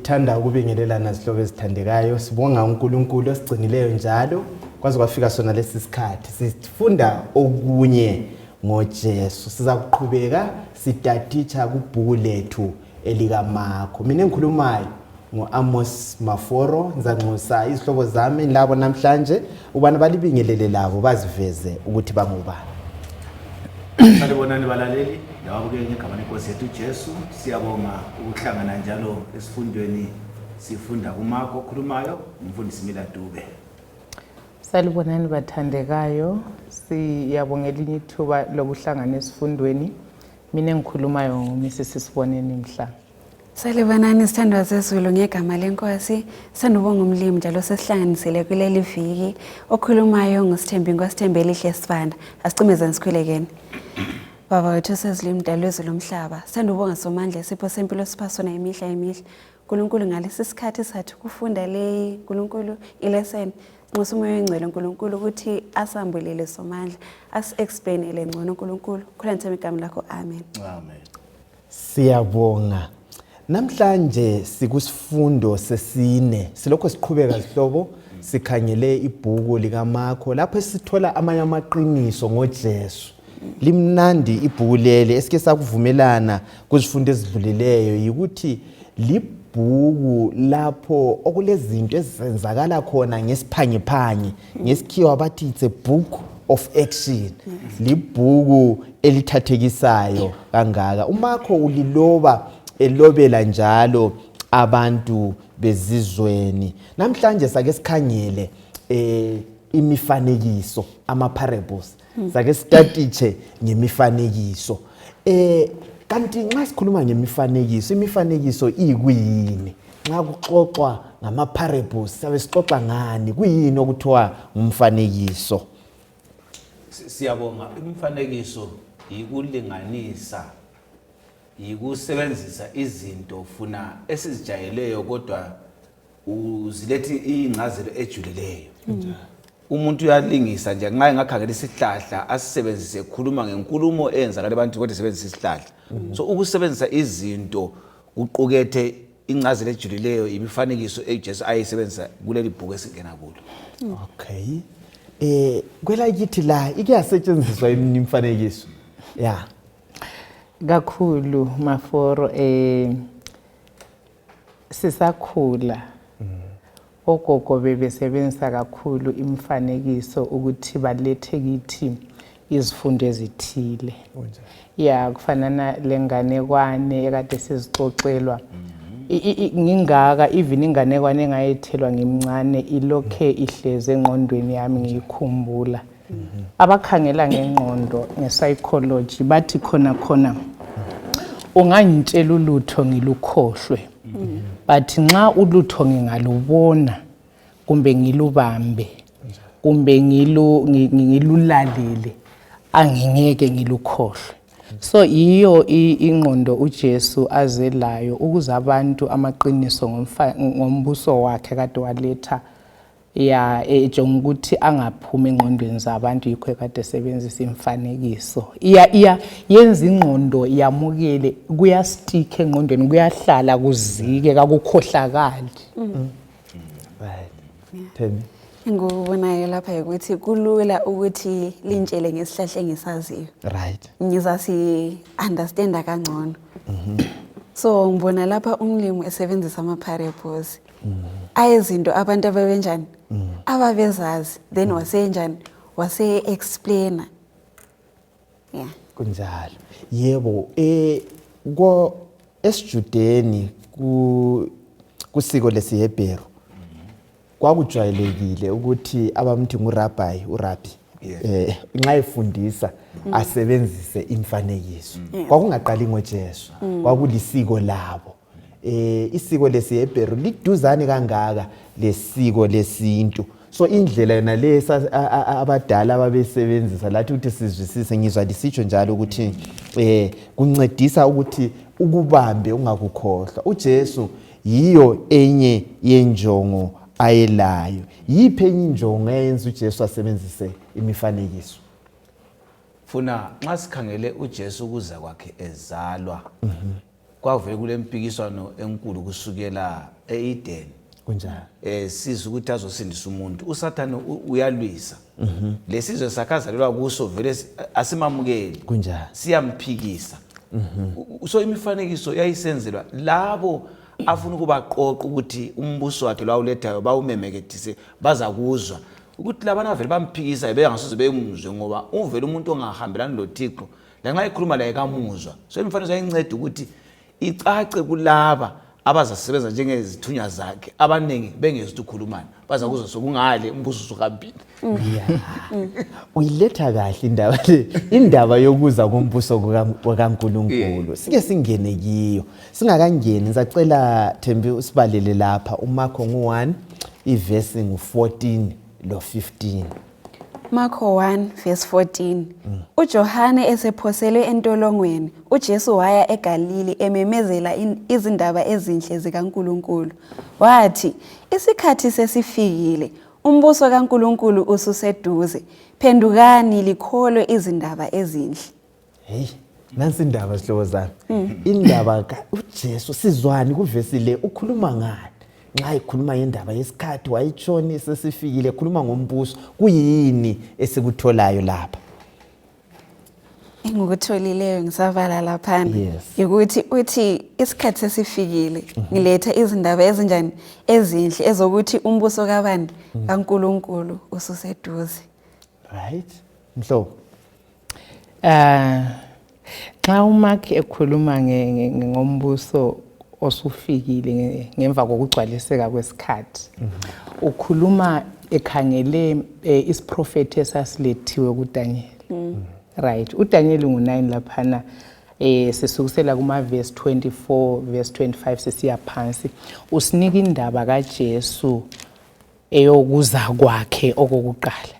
Sithanda ukubingelelana izihlobo ezithandekayo. Sibonga uNkulunkulu osigcinileyo njalo kwaze kwafika sona lesi sikhathi. Sifunda okunye ngoJesu. Siza kuqhubeka sitatitsha kubhuku lethu elikaMarko. Mina engikhulumayo ngoAmos Maforo, ngizanxusa izihlobo zami labo namhlanje ubani balibingelele labo baziveze ukuthi bangubani. Salibonani balaleli, yabukeke ngegama lenkosi yethu Jesu. Siyabonga ukuhlangana njalo esifundweni sifunda kuMarko okhulumayo umfundisi Mila Dube. Salibonani bathandekayo, siyabonga elinye ithuba lokuhlangana esifundweni. Mina engikhulumayo nguMrs Siboneni Mhla. Salibonani sithandwa zezulu ngegama lenkosi. Sanubonga umlimi njalo sesihlanganisele kuleli viki. Okhulumayo nguSithembi Nkosithembe Elihle Sibanda. Asicimezeni sikhulekeni. Baba wethu sezilimi mdalo wezulu umhlaba. Sanubonga somandla isipho sempilo siphasona imihla imihla. Nkulunkulu ngalesi sikhathi sathu kufunda le Nkulunkulu ilesson. Nxusa umoya engcwele Nkulunkulu ukuthi asambulele somandla, asi-explainele ngcono Nkulunkulu. Khona ngithemba igama lakho. Amen. Amen. Siyabonga. Namhlanje sikusifundo sesine. Silokho siqhubeka izihlobo sikhangele ibhuku likaMarko lapho sithola amanye amaqiniso ngoJesu. Limnandi ibhuku leli esike sakuvumelana kuzifundo ezidlulileyo yikuthi libhuku lapho okulezinto ezenzakala khona ngesiphangiphangi, ngesikhiwa bathi it's a book of action. Libhuku elithathekisayo kangaka. uMarko uliloba elobela njalo abantu bezizweni. Namhlanje sake sikhangele imifanekiso, ama-parables. Sake sitatitshe ngemifanekiso. Kanti nxa sikhuluma ngemifanekiso, imifanekiso ikuyini? Nxa kuxoxwa ngama-parables, sabe sixoxa ngani? Kuyini okuthiwa ngumfanekiso? Siyabonga, imifanekiso ikulinganisa, yikusebenzisa izinto funa esizijayeleyo kodwa uzilethi ingcazelo ejulileyo. Umuntu uyalingisa nje nxa engakhangela isihlahla asisebenzise ekhuluma ngenkulumo eyenzakala abantu kodwa sebenzisa isihlahla. So ukusebenzisa izinto kuqukethe ingcazelo ejulileyo imifanekiso eJesu ayisebenzisa kuleli bhuku esingena kulo. Okay. Kwelakithi la ikeyasetshenziswa imifanekiso. Yeah. Kakhulu Maforo sisakhula ogogo bebesebenzisa kakhulu imifanekiso ukuthi balethe kithi izifundo ezithile. Ya kufanana lenganekwane ekade sizixoxelwa. Ngingaka even inganekwane engayethelwa ngimncane ilokhe ihleze engqondweni yami ngiyikhumbula. Abakhangela ngengqondo nge-psychology bathi khona ungangitshela ulutho ngilukhohlwe. Bathi nxa ulutho ngingalubona kumbe ngilubambe kumbe ngilulalele angingeke ngilukhohlwe. So iyo ingqondo uJesu azelayo ukuze abantu amaqiniso ngombuso wakhe kade waletha ya ejonga ukuthi angaphumi engqondweni zabantu yikho kade sebenzisa imfanekiso. Yenza ingqondo yamukele, kuyastick engqondweni, kuyahlala kuzike akukhohlakali. Right. Thembi. Ngikubonayo lapha ukuthi kulula ukuthi lintshele ngesihlahla engisaziyo. Right. Ngizasi understand kangcono. So ngibona lapha umlimi esebenzisa ama-parables. Ayezinto abantu ababenjani ababezazi then wasenjani wase-explainer. Yeah. Kunjalo. Yebo, esijudeni kusiko lesiHebheru kwakujwayelekile ukuthi abamthi ngurabbi nxa efundisa asebenzise imfanekiso. Kwakungaqali ngoJesu, kwakulisiko labo. Isiko lesiHebheru liduzane kangaka lesiko lesintu. So indlela yona lesa abadala ababesebenzisa lathi ukuthi sizwisise, ngizwa lisitsho njalo ukuthi kuncedisa ukuthi ukubambe ungakukhohlwa. uJesu yiyo enye yenjongo ayelayo. Yiphi enye injongo eyenza uJesu asebenzise imifanekiso? Funa nxa sikhangele uJesu ukuza kwakhe ezalwa kwavele kule mpikiswano enkulu kusukela eEden kunjani sizwe ukuthi azosindisa umuntu uSathane uyalwisa lesizwe sakazalelwa kuso vele asimamukeli kunjani siyamphikisa so imifanekiso yayisenzelwa labo afuna ukubaqoqa ukuthi umbuso wakhe lawulethayo bawumemekethise bazakuzwa ukuthi labana vele bamphikisa bengasoze bemuzwe ngoba uvela umuntu ongahambelani loThixo lanxa ikhuluma la ekamuzwa so imifanekiso yayinceda ukuthi icace kulaba abazasebenza njengezithunywa zakhe abaningi bengezi ukukhulumana baza kuzwa sokungale umbuso usukambile uyiletha kahle indaba yokuza kombuso kaNkulunkulu sike singene kiyo singakangeni ngisacela Thembi usibalele lapha uMarko 1 iverse ngu14 lo 15 Marko 1 verse 14 uJohane esephoselwe entolongweni uJesu waya eGalili ememezela izindaba ezinhle zikaNkulunkulu wathi isikhathi sesifikile umbuso kaNkulunkulu ususeduze phendukani likholwe izindaba ezinhle hey nansi indaba sihlobo zami indaba uJesu sizwani kuvesi le ukhuluma ngani nxa ikhuluma indaba yesikhathi wayitshoni sesifikile khuluma ngombuso kuyini esikutholayo lapha engikutholileyo ngisavala lapha ukuthi uthi isikhathi sesifikile ngiletha izindaba ezinjani ezinhle ezokuthi umbuso kabani kaNkulunkulu ususeduze right mhlobo xa uMark ekhuluma ngombuso osufikile ngemva kokugcwaliseka kwesikhathi ukhuluma ekhangele isiprofeti esasilethiwe kuDaniel right uDaniel ngu9 laphana sisukusela kuma verse 24 verse 25 sesiya phansi usinika indaba kaJesu eyokuza kwakhe okokuqala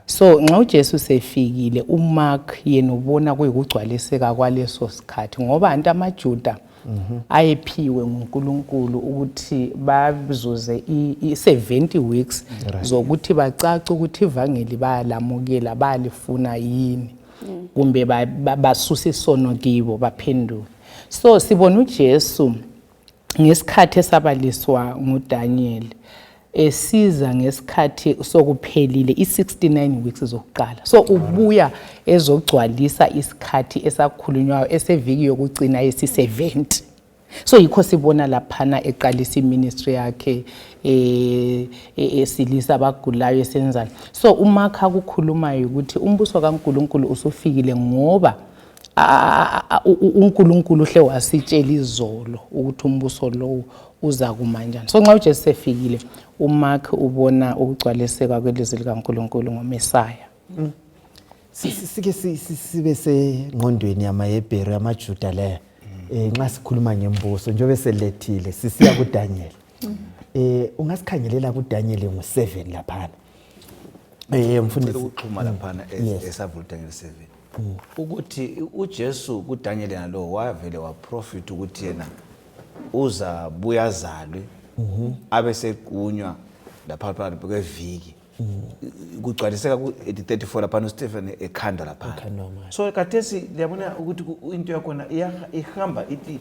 so nxa uJesu sefikile uMark yena ubona kuyikugcwaliseka kwaleso sikhathi ngoba abantu amaJuda ayephiwe nguNkulunkulu ukuthi bazuze i70 weeks zokuthi bacace ukuthi ivangeli bayalamukela balifuna yini kumbe basusa isono kibo baphendule so sibona uJesu ngesikhathi esabaliswa nguDaniel esiza ngesikhathi sokuphelile i69 weeks zokuqala so ubuya ezogcwalisa isikhathi esakhulunywayo eseviki yokucina esi70 so yikho sibona laphana eqalisa iministry yakhe esilisa abagulayo esenzani so uMark ukukhuluma ukuthi umbuso kaNkulunkulu usufikile ngoba uNkulunkulu hle wasitshela izolo ukuthi umbuso lo uza kumanjani so nxa uJesu sefikile uMark ubona ukugcwaliseka kwelizwi likaNkulunkulu ngoMesaya sike sibe sengqondweni yamaHebheru yamaJuda le nxa sikhuluma ngembuso njengoba selethile sisiya kuDaniel ungasikhangelela kuDaniel ngo7 laphana mfundisi ukuxhuma laphana esavula uDaniel 7 ukuthi uJesu kuDaniel nalo wavele waprofit ukuthi yena uza buyazalwe abesequnywa lapha kweviki kugcwaliseka ku34 lapha uStephen ekhanda lapha so kathesi liyabona ukuthi into yakhona ihamba ithi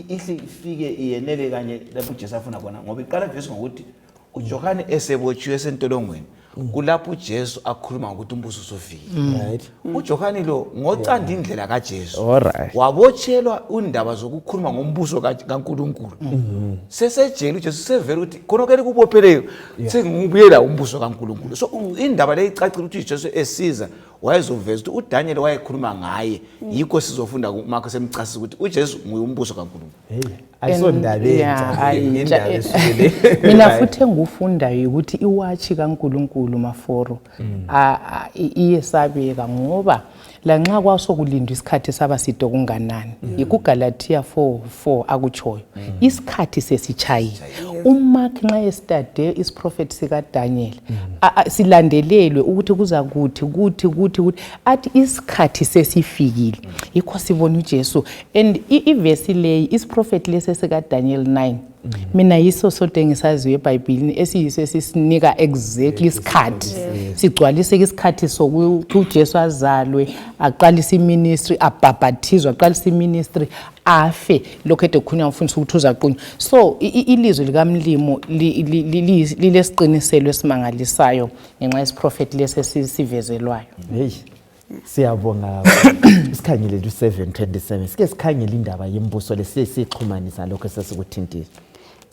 ihle ifike iyenele kanye lapho uJesu afuna khona ngoba iqala verse ngokuthi uJohane esebotshiwe sentolongweni kulapho uJesu akhuluma ukuthi umbuso usufikile right uJohane lo ngocanda indlela kaJesu wabotshelwa undaba zokukhuluma ngombuso kaNkulunkulu sesejele uJesu sevela ukuthi konokele kubopheleyo sengubuyela umbuso kaNkulunkulu so indaba le icacile ukuthi uJesu esiza wayezoveza ukuthi uDaniel wayekhuluma ngaye yikho sizofunda kuMark semchasisa ukuthi uJesu nguyumbuso kaNkulunkulu ayisondabeni mina futhi engufundayo ukuthi iwatchi kaNkulunkulu maforo iyesabeka ngoba lanxa kwasokulindwa isikhathi sabasito kunganani ikuGalatia 4:4 akutshoyo isikhathi sesichayile uMark nxa estade isiprofeti sikaDaniel silandelelwe ukuthi kuza kuthi athi isikhathi sesifikile yikho sibona uJesu and iverse leyi isiprofeti lesesikaDaniel 9 mina yiso sodwa engisaziyo eBhayibhelini esiyiso esisinika exactly isikhathi sigcwalise isikhathi sokuthi uJesu azalwe aqalise iministry abhabhathizwe aqalise iministry afe lokho ede kukhulunywa ngumfundisi ukuthi uzaqunywa so ilizwi likaMlimo lilesiqiniselo esimangalisayo ngenxa yesiprofeti lesesivezelwayo hey siyabonga isikhangele lu7:27 sike sikhangele indaba yembuso lesixhumanisa lokho sesikuthintile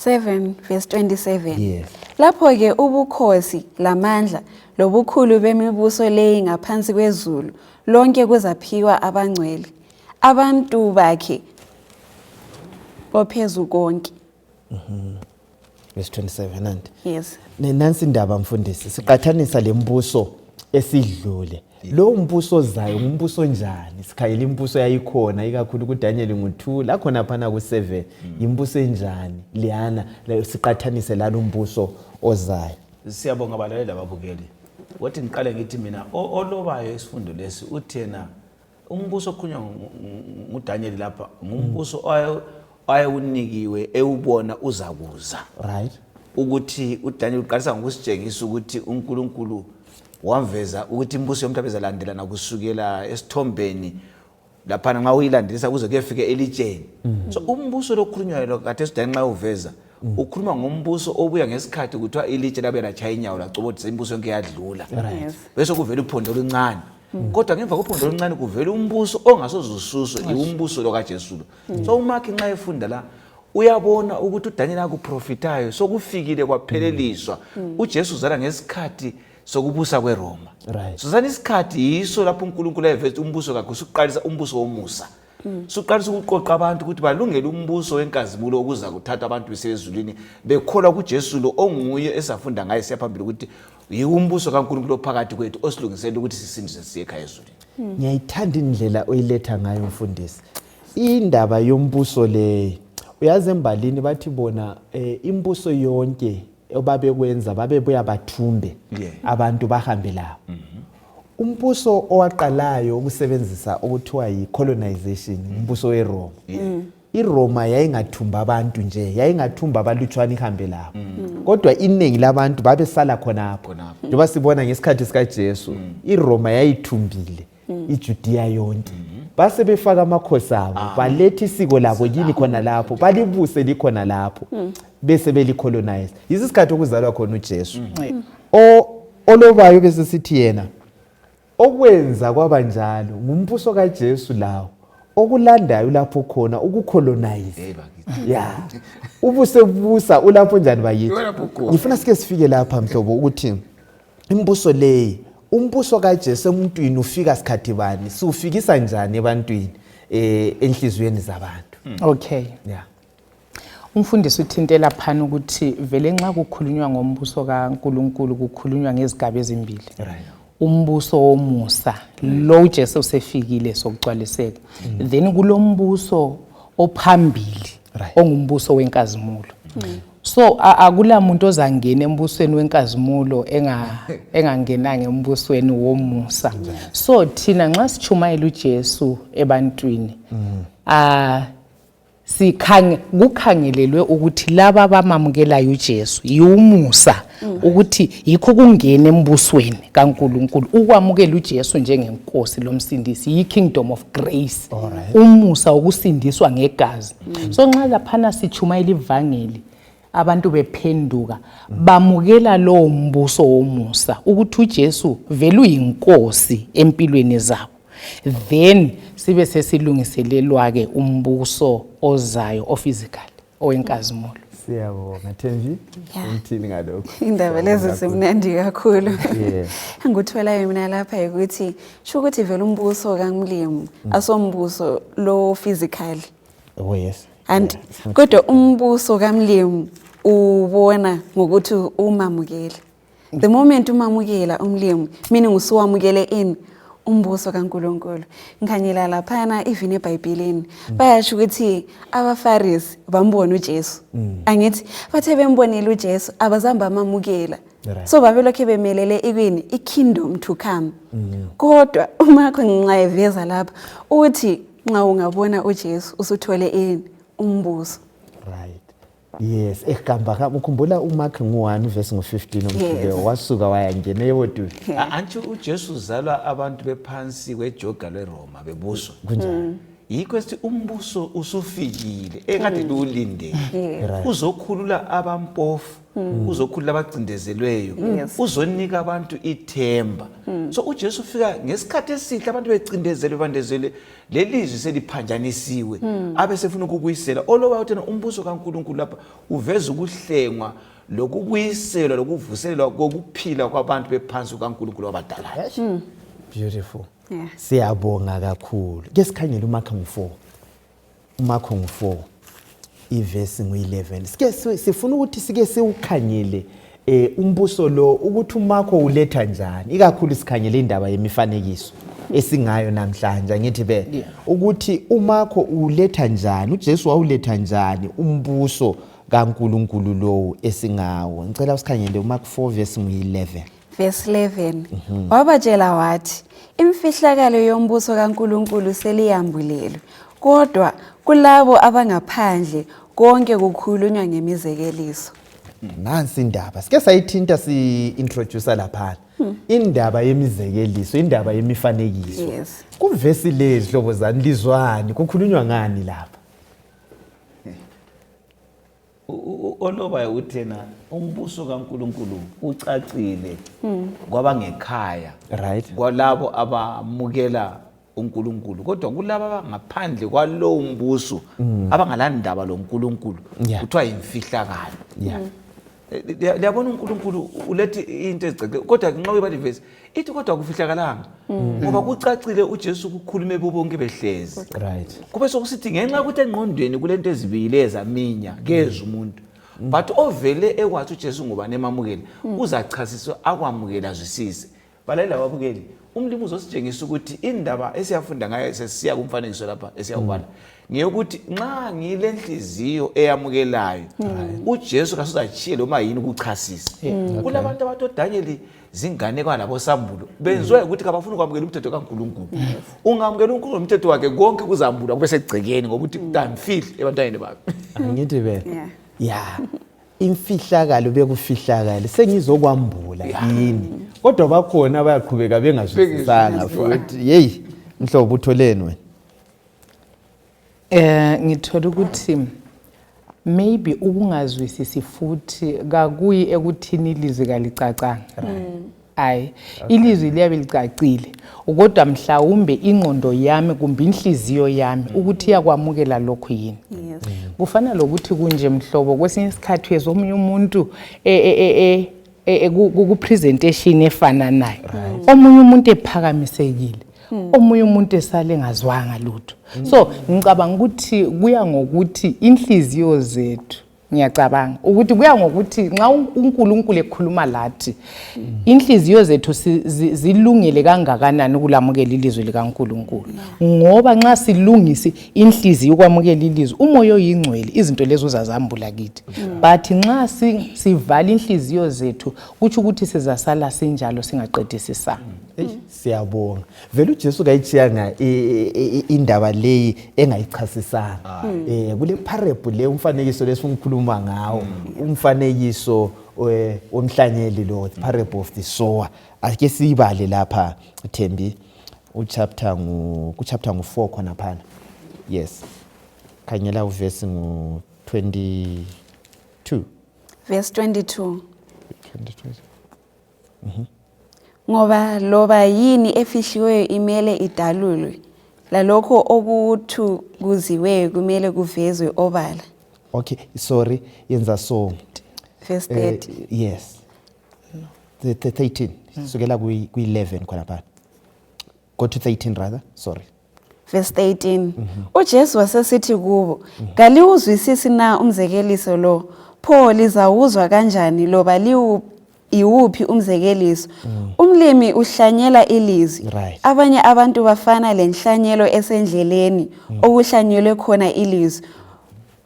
7:27 Yes. lapho ke ubukhosi lamandla lobukhulu bemibuso leyi ngaphansi kwezulu lonke kuzaphiwa abangcwele abantu bakhe bophezulu konke verse 27 and yes nansi indaba mfundisi siqathanisa lembuso esidlule lo mbuso ozayo ngumbuso njani sikhayela imbuso yayikhona ikakhulu kuDaniel ngo2 la khona phana ku7 imbuso enjani liyana siqathanise la lo mbuso ozayo siyabonga abalaleli ababukeli wathi ngiqale ngithi mina olobayo isifundo lesi uthena umbuso okhulunywa nguDaniel lapha ngumbuso ayewunikiwe ewubona uzakuza right ukuthi uDaniel uqalisa ngokusitshengisa ukuthi uNkulunkulu wamveza ukuthi imbuso yomhlaba izalandelana kusukela esithombeni lapha nxa uyilandelisa kuze kuyefika elitsheni so umbuso lokhulunywayo lokade uDaniel nxa uveza ukhuluma ngombuso obuya ngesikhathi kuthiwa ilitshe labe lachaya inyawo lacobodisa imbuso yonke yadlula yes bese kuvela uphondo oluncane kodwa ngemva kophondo oluncane kuvela umbuso ongasoze ususwe iwumbuso lokaJesu so uMark nxa efunda la uyabona ukuthi uDaniel akuprofitayo sokufikile kwapheleliswa uJesu uzala ngesikhathi sokubusa kweRoma Right. so isikhathi yiso lapho uNkulunkulu ayeveza umbuso kakho usuqalisa umbuso womusa suqalisa ukuqoqa abantu ukuthi balungele umbuso wenkazimulo okuza kuthatha abantu besezulwini bekholwa kuJesu lo onguye esafunda ngaye siyaphambili ukuthi yiwumbuso kaNkulunkulu phakathi kwethu osilungisela ukuthi sisindise siye ekhaya ezulwini ngiyayithanda indlela oyiletha ngayo mfundisi indaba yombuso le uyazi embalini bathi bona imbuso yonke obabekwenza babebuya bathumbe Yeah. abantu bahambe lapho umbuso owaqalayo ukusebenzisa okuthiwa yi-colonization umbuso weRoma iRoma yayingathumba abantu nje yayingathumba abalutshwana ihambe lapho kodwa iningi labantu babesala khonapho njengoba sibona ngesikhathi sikaJesu iRoma yayithumbile iJudiya yonke base befaka amakhosi abo baletha isiko labo yini khona lapho balibuse likhona lapho bese belicolonize isikhathi okuzalwa khona uJesu olobayo bese sithi yena okwenza kwabanjalo ngumbuso kaJesu lawo okulandayo lapho khona ukucolonize yeah ubusebusa ulapho njani bayithi ngifuna sike sifike lapha mhlobo ukuthi imbuso leyi umbuso kaJesu emuntwini ufika sikhathi bani siufikisa njani ebantwini enhliziyweni zabantu okay yeah umfundisi uthintela phana ukuthi vele nxa kukhulunywa ngombuso kaNkulunkulu kukhulunywa ngezigaba ezimbili right umbuso womusa lo uJesu usefikile sokugcwaliseka then kulombuso ophambili Right. ongumbuso wenkazimulo so akula muntu ozangena embusweni wenkazimulo engangenanga embusweni womusa so thina nxa sichumayela uJesu ebantwini kukhangelelwe ukuthi laba abamamukelayo uJesu yiumusa ukuthi yikho kungena embusweni kaNkulunkulu ukwamukela uJesu njengenkosi lomsindisi yi-kingdom of grace umusa ukusindiswa ngegazi so nxa laphana sichumayela ivangeli abantu bephenduka bamukela lo mbuso womusa ukuthi uJesu vele uyinkosi empilweni zabo then sibe sesilungiselelwa ke umbuso ozayo ophysical owenkazimulo siyabonga Thembi ngithini ngalokho indaba lezi simnandi kakhulu Yeah. engikutholayo mina lapha ukuthi sho ukuthi vele umbuso kaMlimo asombuso lo physical oh yes and kodwa umbuso kaMlimo ubona ngokuthi umamukela the moment umamukela umlimo meaning usuwamukele in umbuso kaNkulunkulu ngikhanyela laphana even eBhayibhelini bayasho ukuthi abaFarisi bambona uJesu angithi bathe bembonile uJesu abazamba amamukela so babelokhe bemelele ikwini ikingdom to come kodwa uma nxa eveza lapha uthi nxa ungabona uJesu usuthole ini umbuso right Yes, ehamba ukhumbula uMark ngu1 verse ngu15 omhlelo wasuka wayangena eyodweni. Antsho uJesu uzalwa abantu bephansi kwejoga leRoma bebuswa. Kunjani? Yikho esithi umbuso usufikile ekade liwulindele. Uzokhulula abampofu, uzokhulula abacindezelweyo, uzonika abantu ithemba. So uJesu ufika ngesikhathi esihle abantu becindezelwe bandezele lelizwi seliphanjanisiwe abesefuna ukubuyisela. Oloba uthena umbuso kaNkulunkulu lapha uveza ukuhlengwa lokubuyiselwa lokuvuselelwa kokuphila kwabantu bephansi kaNkulunkulu abadala. Beautiful. Yeah. Siyabonga kakhulu. Ke sikhangele uMark ngu4. uMark ngu4 iverse ngu11. Sike sifuna ukuthi sike siukhanyele umbuso lo ukuthi uMark uletha njani. Ikakhulu sikhangele indaba yemifanekiso esingayo namhlanje ngithi ukuthi uMark uletha njani, uJesu wawuletha njani umbuso kaNkulunkulu lo esingawo. Ngicela usikhangele uMark 4 verse ngu11. Verse 11. Wabatshela wathi, imfihlakalo yombuso kaNkulunkulu seliyambulelwe, kodwa kulabo abangaphandle konke kukhulunywa ngemizekeliso. Nansi indaba. Sike sayithinta si-introducer lapha. Indaba yemizekeliso, indaba yemifanekiso. Yes. Kuvesi lezi hlobo zani lizwani, kukhulunywa ngani lapha? Oloba uthena umbuso kaNkulunkulu ucacile kwabangekhaya, Right. kwalabo abamukela uNkulunkulu, kodwa kulabo abangaphandle kwalowo mbuso abangalandaba lo Nkulunkulu kuthiwa imfihlakalo. Yeah. Liyabona uNkulunkulu ulethi into ezicacile, kodwa nxa uyibathi verse ithi kodwa kufihlakalanga ngoba kucacile uJesu ukukhuluma bonke behlezi. Right. Kube sokusithi ngenxa ukuthi engqondweni kulento ezibiyile ezaminya kezwe umuntu, but ovele ekwathi uJesu ngubani emamukeli uzachasiswa akwamukela azwisise. Balayela babukeli, umlimi uzositshengisa ukuthi indaba esiyafunda ngayo sesiya kumfanekiso lapha esiyawubala ngiyokuthi nxa ngilenhliziyo eyamukelayo uJesu kasozachiye lo mayini ukuchasisa. Kulabantu abatodanyeli zingane kwalabo sambulo benziwe ukuthi kabafuna ukwamukela umthetho kaNkulunkulu. Ungamukela uNkulunkulu umthetho wakhe konke kuzambula kube segcekeni ngokuthi kutamfihle ebantwaneni bakhe. Ngithi Yeah. yeah. Imfihlakalo bekufihlakala sengizokwambula yini. Kodwa bakhona bayaqhubeka bengazwisisanga futhi. Hey, mhlobo utholeni wena? Ngithola ukuthi maybe ukungazwisisi futhi kakuyi ekuthini ilizwi kalicacanga. Ayi, ilizwi liyabe licacile. Kodwa mhlawumbe ingqondo yami kumbe inhliziyo yami ukuthi iyakwamukela lokho yini. Yes. Kufana lokuthi kunje mhlobo kwesinye isikhathi ezomunye umuntu ku presentation efana nayo. Omunye umuntu ephakamisekile. Omunye umuntu esale ngazwanga lutho. So ngicabanga ukuthi kuya ngokuthi inhliziyo zethu ngiyacabanga ukuthi kuya ngokuthi nxa uNkulunkulu ekhuluma lathi inhliziyo zethu zilungile kangakanani ukulamukela ilizwi likaNkulunkulu. Ngoba nxa silungisi inhliziyo ukwamukela ilizwi umoya oyingcwele izinto lezo uzazambula kithi. But nxa sivala inhliziyo zethu kuthi ukuthi sizasala sinjalo singaqedisisanga. Siyabonga. Vele uJesu kayitshiyanga indaba leyi engayichasisanga. Kule parable le umfanekiso lesifuna ngawo umfanekiso womhlanyeli lo, the parable of the sower. Ake sibale lapha Thembi uchapter ngu4 khona phana. Yes. Khanyela uverse ngu22. Verse 22. Ngoba loba yini efihliweyo imele idalulwe, lalokho okuthukuziweyo kumele kuvezwe obala. Okay, sorry, yenza so. Verse 30. Yes. The 13. Sukela ku11 khona phana. Go to 13 rather, sorry. Verse 13. uJesu wasesithi kubo, "Kaliwuzwisisi na umzekeliso lo? Pho lizawuzwa kanjani loba iwuphi umzekeliso? Umlimi uhlanyela ilizwi. Right. Abanye abantu bafana lenhlanyelo esendleleni okuhlanyelwe khona ilizwi.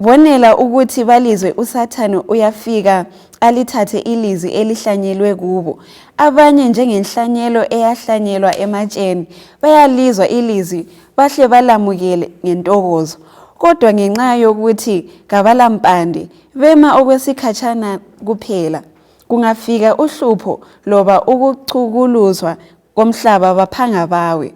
Bonela ukuthi balizwe uSathane uyafika alithathe ilizwi elihlanyelwe kubo. Abanye njengenhlanyelo eyahlanyelwa ematsheni bayalizwa ilizwi bahle balamukele ngentokozo. Kodwa ngenxa yokuthi kabalampande bema okwesikhatshana kuphela kungafika uhlupho loba ukucukuluzwa komhlaba baphanga bawe.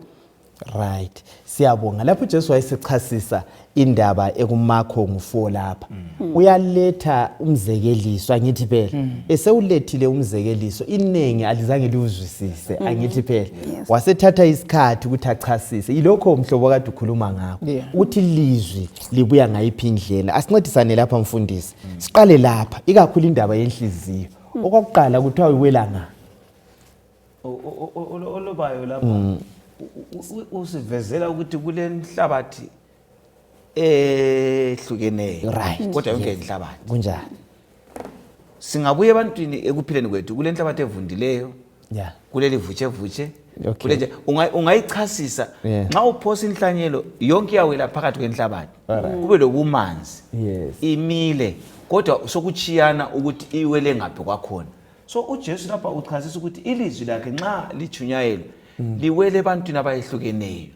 Right. Siyabonga lapho uJesu wayesechasisa indaba ekuMakho ngu4 lapha. Uyaletha umzekeliso angithi phela. Esewulethile umzekeliso inengi alizange liwuzwisise angithi phela. Wasethatha isikhathi ukuthi achasise. Yilokho umhlobo kade ukhuluma ngakho. Uthi lizwi libuya ngayiphi indlela. Asincedisane lapha mfundisi. Siqale lapha ikakhulu indaba yenhliziyo. Okokuqala kuthiwa uwela nga. Olobayo lapha usivezela ukuthi kule nhlabathi ehlukeneyo kodwa yonke inhlabathi kunjani singabuye ebantwini ekuphileni kwethu kule nhlabathi evundileyo kuleli vutshe kule nje ungayichasisa nxa uphosa inhlanyelo yonke yawela phakathi kwenhlabathi kube lokumanzi imile kodwa sokuchiyana ukuthi iwele ngaphi kwakhona. So uJesu lapha uchasisa ukuthi ilizwi lakhe nxa lichunyayelwe liwele ebantwini abayehlukeneyo.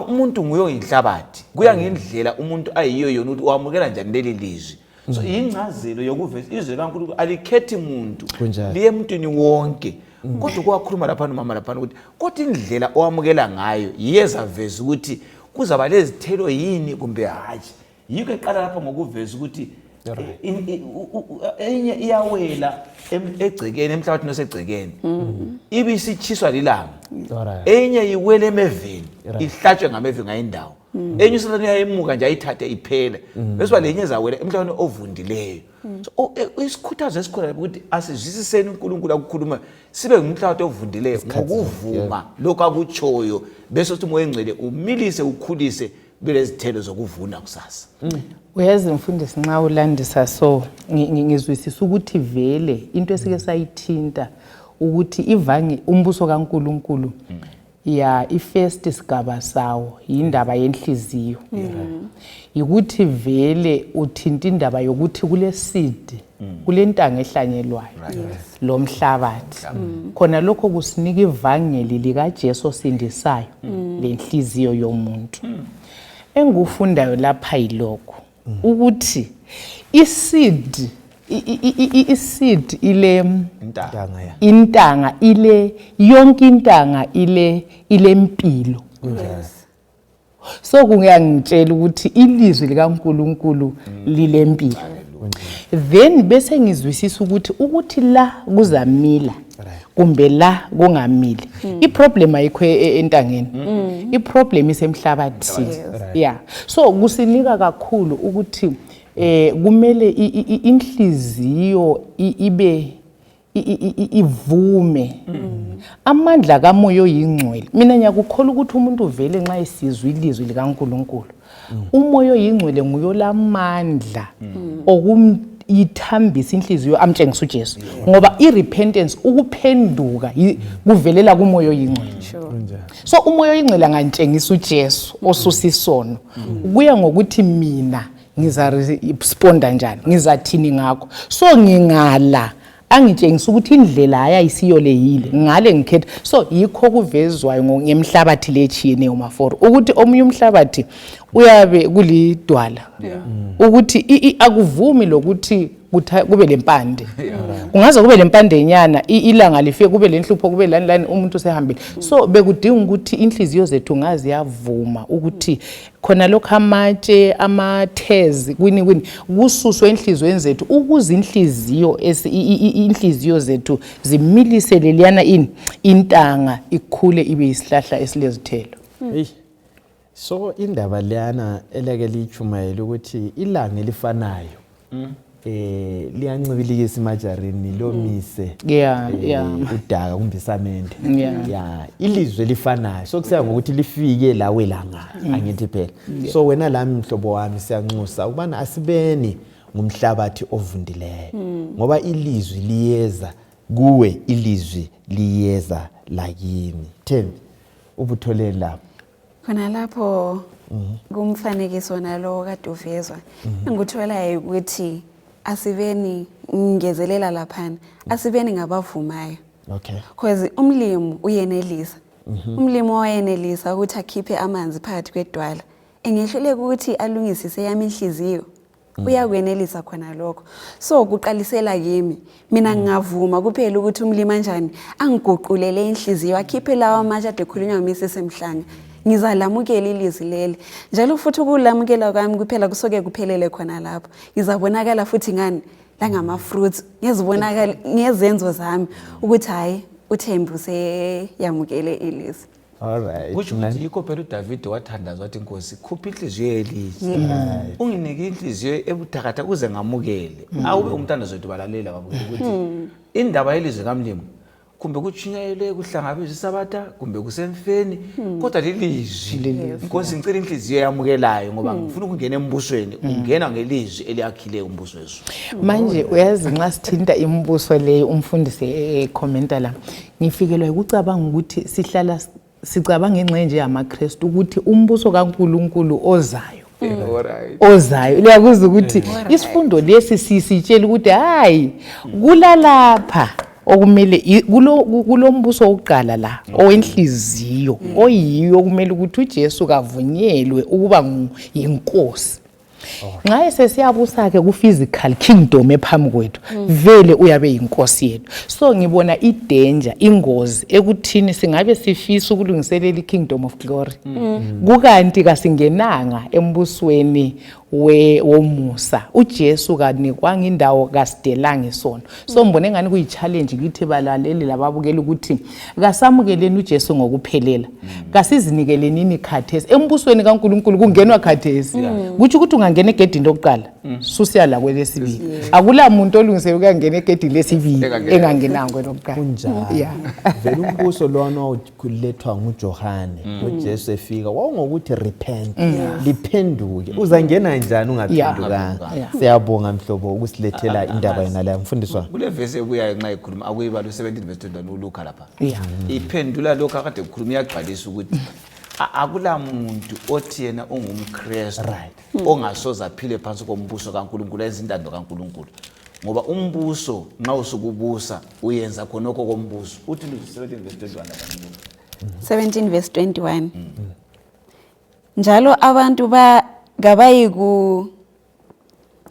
Umuntu nguyo inhlabathi kuya ngendlela umuntu ayiyo yona ukuthi wamukela njani leli lizwi. So ingcazelo yokuveza izwi kaNkulunkulu alikhethi umuntu liye emntwini wonke. Kodwa kwakhuluma lapha nomama lapha ukuthi kodwa indlela owamukela ngayo yeza veza ukuthi kuzaba lezithelo yini kumbe hayi. Yiko eqala lapha ngokuveza ukuthi enye iyawela egcekeni emhlabathini osegcekeni ibisichiswa lilanga enye iwele emeveni ihlatshwe ngameve ngayindawo enye uSathane uyayimuka nje ayithathe iphele bese lenye ezawela emhlabathini ovundileyo. So isikhuthazo esikhona ukuthi asizwisiseni uNkulunkulu akukhuluma sibe ngumhlabathi ovundileyo ngokuvuma lokho akutshoyo bese uthi umoya engcwele umilise ukhulise belezithelo zokuvuna kusasa. Uyazi mfundisi nxa ulandisa so ngizwisisa ukuthi vele into esike sayithinta ukuthi ivange umbuso kaNkulunkulu ifirst sigaba sawo indaba yenhliziyo. Ukuthi vele uthinta indaba yokuthi kule seed kule ntanga ehlanyelwayo lo mhlabathi khona lokho kusinika ivangeli lika Jesu osindisayo lenhliziyo yomuntu. Engufundayo lapha yilokho ukuthi iseed ile intanga ile yonke intanga ile impilo. So kungiyangitshela ukuthi ilizwi likaNkulunkulu lilempilo. Then bese ngizwisisa ukuthi la kuzamila kumbe la kungamili iproblem ayikho entangeni iproblem isemhlabathini. So kusinika kakhulu ukuthi kumele inhliziyo ibe ivume amandla kamoya oyingcwele. Mina ngiyakukholwa ukuthi umuntu uvele nxa esizwa ilizwi likaNkulunkulu umoya oyingcwele nguyo lamandla okumithambisa inhliziyo amtshengisa uJesu ngoba irepentance ukuphenduka kuvelela kumoya oyingcwele. So umoya oyingcwele angantshengisa uJesu osusa isono kuya ngokuthi mina ngizaresponda njani ngizathini ngakho. So ngingala angitshengisa ukuthi indlela ayayisiyo leyile ngale ngikhetha. So yikho kuvezwayo ngemhlabathi lechiyeneyo maforo ukuthi omunye umhlabathi uyabe kulidwala ukuthi akuvumi lokuthi kube lempande kungaze kube lempande nyana ilanga lifike kube lenhlupho kube lani umuntu sehambile. So bekudinga ukuthi inhliziyo zethu ngazi yavuma ukuthi khona lokho amatshe amathezi kwini kususwe enhlizweni zethu ukuze inhliziyo zethu zimilise leliyana intanga ikhule ibe isihlahla esilezithelo. So indaba leyana elake lichumayela ukuthi ilanga elifanayo liyancibilikisa imajarini lomise udaka kumbe isamende ilizwe lifanayo. So kusaya ngokuthi lifike lawe langa angithi phela. So wena lami mhlobo wami siyanxusa ukubana asibeni ngumhlabathi ovundileyo ngoba ilizwi liyeza kuwe ilizwi liyeza lakini. Thembi ubutholele lapho khona lapho kumfanekiso nalo kade uvezwa engikutholayo ukuthi asibeni ngezelela laphana asibeni ngabavumayo. Because umlimi uyenelisa umlimi wayenelisa ukuthi akhiphe amanzi phakathi kwedwala engehluleka ukuthi alungisise yami inhliziyo uyakwenelisa khona lokho. So kuqalisela kimi mina ngingavuma kuphela ukuthi umlimi kanjani angiguqulele inhliziyo akhiphe lawa amatshe ade khulunywa uMrs Mhlanga. Ngizalamukela ilizwi leli njalo futhi ukulamukela kwami kuphela kusoke kuphelele khona lapho. Ngizabonakala futhi ngani la ngama fruits ngezibonakala ngezenzo zami ukuthi hayi uThembi useyamukele ilizwi. Alright. Kusho ukuthi yikho phela uDavid wathandaza wathi Nkosi khupha inhliziyo elihle. Unginike inhliziyo ebuthakatha kuze ngamukele. Awube umthandazo wethu balalela babukela ukuthi indaba yelizwe kaMlimo kumbe kutshinyayele kuhlangabeza isabatha kumbe kusemfeni kodwa lelizwi Nkosi ngicela inhliziyo yamukelayo ngoba ngifuna ukungena embusweni ungena ngelizwi eliyakhile umbuso wethu. Manje uyazi nxa sithinta imibuso leyo umfundisi ekhomenta la ngifikelwa ukucabanga ukuthi sihlala sicabanga ngenxa yamaKristu ukuthi umbuso kaNkuluNkulu ozayo ozayo liyakuza ukuthi isifundo lesi sisitshela ukuthi hayi kulalapha okumele kulombuso oqala la owenhliziyo oyiyo kumele ukuthi uJesu kavunyelwe ukuba yinkosi. Nxa sesiyabusa ke ku physical kingdom ephambi kwethu vele uyabe yinkosi yethu. So ngibona idanger ingozi ekuthini singabe sifisa ukulungiselela ikingdom of glory kukanti kasingenanga embusweni womusa. uJesu kanikwanga indawo kasidelanga isono. So mbone ngani kuyi challenge kithi balaleli lababukela ukuthi kasamukeleni uJesu ngokuphelela kasizinikeleni ikhathesi embusweni kaNkuluNkulu kungenwa khathesi kuthi ukuthi ungangena egedini lokuqala susiya la kwelesibili akula muntu olungisele ukungena egedini lesibili engangenanga kwelokuqala kunjalo. Vele umbuso lona okulethwa nguJohane uJesu efika wawungokuthi repent liphenduke uzangena njani ungaphendukanga. Siyabonga mhlobo ukusilethela indaba yona la mfundiswa kule verse ebuya nxa ikhuluma akuyibalo 17 verse 21 uLuka lapha iphendula lokho akade kukhuluma iyagcwalisa ukuthi akula muntu othi yena ongumKristu ongasoza aphile phansi kombuso kaNkuluNkulu ezindando kaNkuluNkulu ngoba umbuso nxa usukubusa uyenza khonoko kombuso uthi 17 verse 21 lapha 17 verse 21 njalo abantu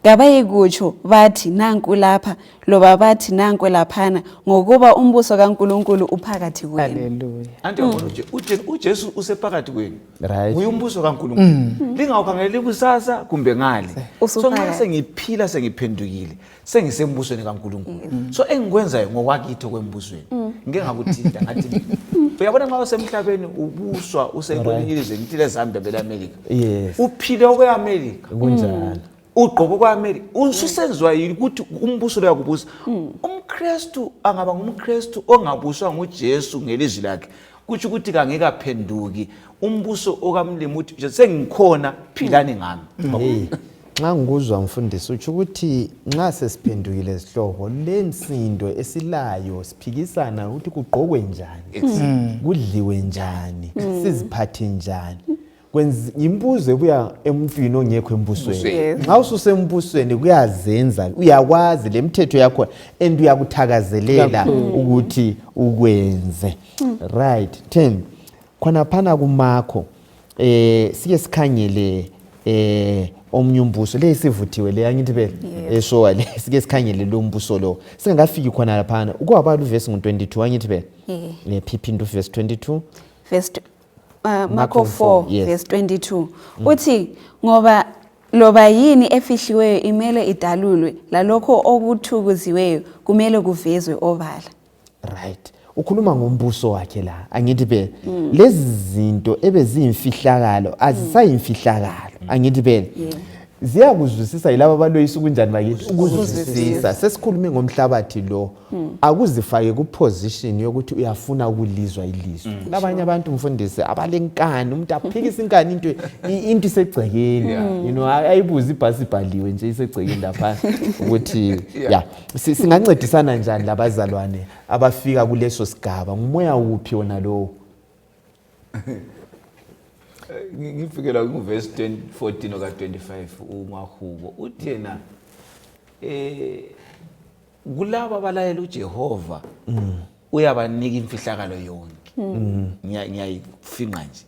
gabayikutsho bathi nanku lapha loba bathi nanku laphana ngokuba umbuso kaNkuluNkulu uphakathi kwenu. Haleluya. Anti yabona nje uJesu usephakathi kwenu uyumbuso kaNkuluNkulu lingawukhangeli kusasa kumbe ngale. So nxa sengiphila sengiphendukile sengisembusweni kaNkuluNkulu so engikwenzayo ngokwakitho kwembusweni ngeke ngakuthinta ngathi uyabona nxa usemhlabeni ubuswa usekwelinye ilizwe ngithile eZambia beleAmerica uphile okweAmerica kunjalo ugqobo kwaMary ususenzwa ukuthi umbuso lo yakubusa umKristu angaba ngumKristu ongabuswa nguJesu ngelizwi lakhe kuthi ukuthi kangeke aphenduki umbuso okaMlimo uthi sengikhona philani ngami. Nxa ngikuzwa mfundisi uthi ukuthi nxa sesiphendukile isihlobo lensindo esilayo siphikisana ukuthi kugqokwe njani kudliwe njani siziphathe njani kwenza imbuzo ebuya emntwini ongekho embusweni. Nxa ususembusweni kuyazenza uyakwazi lemithetho yakho and uyakuthakazelela ukuthi ukwenze right. 10 khona phana kuMakho sike sikhangele omnye umbuso lesivuthiwe le yangithi phela eshowa le sike sikhangele lo mbuso lo singakafiki khona laphana ukwabala uverse ngo22 yangithi phela phiphinda uverse 22 verse Marko 4 verse 22 uthi ngoba loba yini efihliweyo imele idalulwe lalokho okuthukuziweyo kumele kuvezwe obala. Right. Ukhuluma ngombuso wakhe la angithi phela lezi zinto ebezimfihlakalo azisayimfihlakalo angithi phela ziyakuzwisisa yilabo abaloyisa kunjani bakithi ukuzwisisa. Sesikhulume ngomhlabathi lo akuzifake ku position yokuthi uyafuna ukulizwa ilizwi. Labanye abantu mfundisi abalenkani umuntu aphikisa inkani into isegcekeni you know ayibuza ibhasi ibhaliwe nje isegcekeni lapha ukuthi singancedisana njani labazalwane abafika kuleso sigaba ngumoya uphi wona lo. Ngifikela kuverse 14 oka 25 uMahubo uthi yena kulabo abalayela uJehova uyabanika imfihlakalo yonke ngiyayifinqa nje.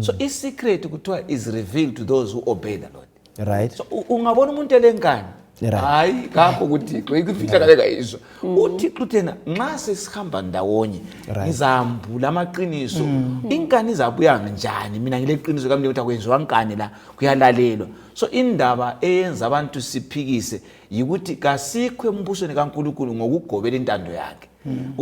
So i secret kuthiwa is revealed to those who obey the Lord. Right. So ungabona umuntu elenkani Right. hayi ngapho kuThixo ikufihla kale kayizwa uThixo uthena nxa sesihamba ndawonye ngizambula amaqiniso inkani izabuya njani mina ngileqiniso kamnike ukuthi akwenziwa nkani la kuyalalelwa. So indaba eyenza abantu siphikise yikuthi kasikho embusweni kaNkulunkulu ngokugobela intando yakhe.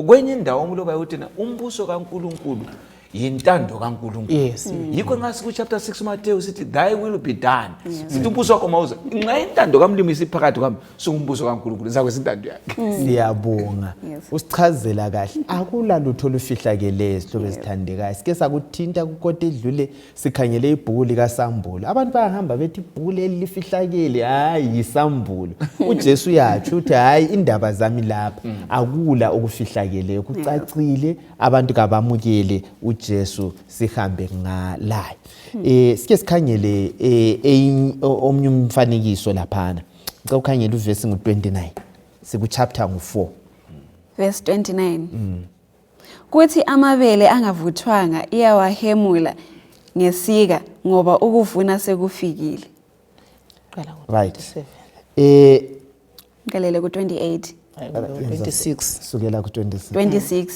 Kwenye indawo umloba yokuthena umbuso kaNkulunkulu yintando kaNkulunkulu. Yes. Yikho nxa siku chapter 6 Matthew sithi thy will be done. Sithi umbuso wakho mawuza. Nxa intando kaMlimi isiphakathi kwami singumbuso kaNkulunkulu zakwe intando yakhe. Siyabonga. Usichazela kahle. Akula lutho olufihlakeleyo sihlobo esithandekayo. Sike sakuthinta kukodwa edlule sikhangele ibhuku lika Sambulo. Abantu bayahamba bethi ibhuku lifihlakele hayi isambulo. uJesu yathi uthi hayi indaba zami lapha akula okufihlakeleyo kucacile abantu kabamukele uJesu sihambe ngalaye. Sike sikhangele omnye umfanekiso laphana. Ngicela ukhangele uverse ngu29 siku chapter ngu4 verse 29. Kuthi amabele angavuthwanga iyawahemula ngesika ngoba ukuvuna sekufikile. right. Ngalele ku28. 26. Sukela ku26. 26.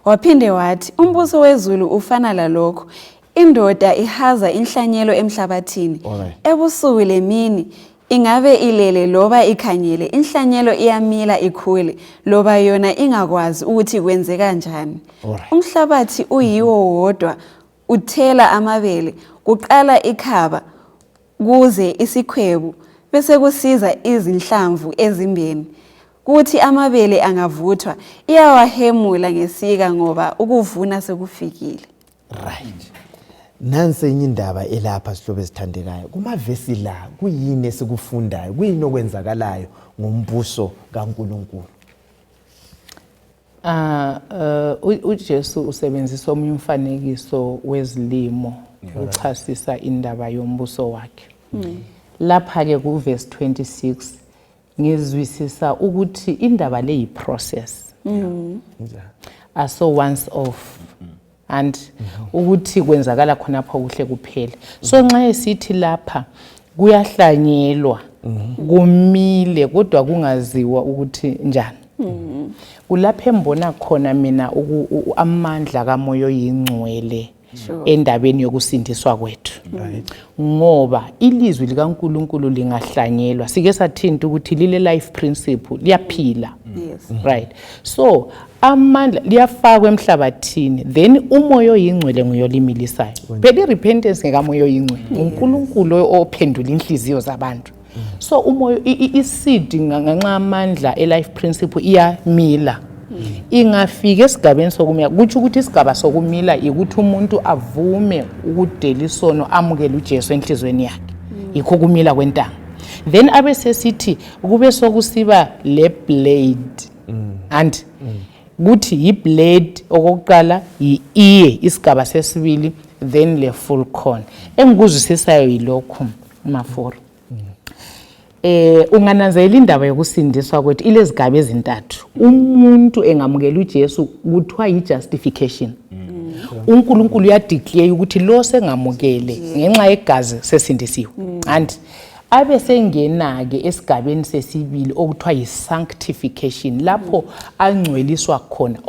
Waphinde wathi umbuso wezulu ufana lalokho. Indoda ihaza inhlanyelo emhlabathini. Ebusuku lemini ingabe ilele loba ikhanyele inhlanyelo iyamila ikhule loba yona ingakwazi ukuthi kwenze kanjani. Umhlabathi uyiwo wodwa uthela amabele kuqala ikhaba kuze isikhwebu bese kusiza izinhlamvu ezimbeni. Kuthi amabele angavuthwa iyawahemula ngesika ngoba ukuvuna sekufikile. Right. Nansi enye indaba elapha sihlobo esithandekayo. Kumavesi la kuyini esikufundayo? Kuyini okwenzakalayo ngombuso kaNkulunkulu? uJesu usebenzisa omnye umfanekiso wezilimo uchasisa indaba yombuso wakhe. Lapha ke ku verse 26 ngizwisisa ukuthi indaba le yi process. So once off and ukuthi kwenzakala khonapha kuhle kuphela. So nxa esithi lapha kuyahlanyelwa kumile kodwa kungaziwa ukuthi njani. Kulapha embona khona mina amandla kaMoyo oyingcwele endabeni yokusindiswa kwethu. Ngoba ilizwi likaNkulunkulu lingahlanyelwa sike sathinta ukuthi lile life principle liyaphila. Right. So amandla liyafakwa emhlabathini then umoya oyingcwele nguyolimilisayo. Phela irepentance ngekamoya oyingcwele uNkulunkulu ophendula inhliziyo zabantu. So umoya iseed nganxa amandla elife principle iyamila. Ingafika esigabeni sokumila kuthi ukuthi isigaba sokumila ukuthi umuntu avume ukudela isono amukele uJesu enhlizweni yakhe. Yikho kumila kwentanga. Then abesesithi kube sokusiba le blade and kuthi iblade okokuqala iye isigaba sesibili then le full corn. Engikuzwisisayo yilokho maforo. Ungananzela indaba yokusindiswa kwethu ilezigaba ezintathu. Umuntu engamukela uJesu kuthiwa yi-justification. uNkulunkulu uyadeclare ukuthi lo sengamukele ngenxa yegazi sesindisiwe. And abe sengena ke esigabeni sesibili okuthiwa yi-sanctification lapho angcweliswa khona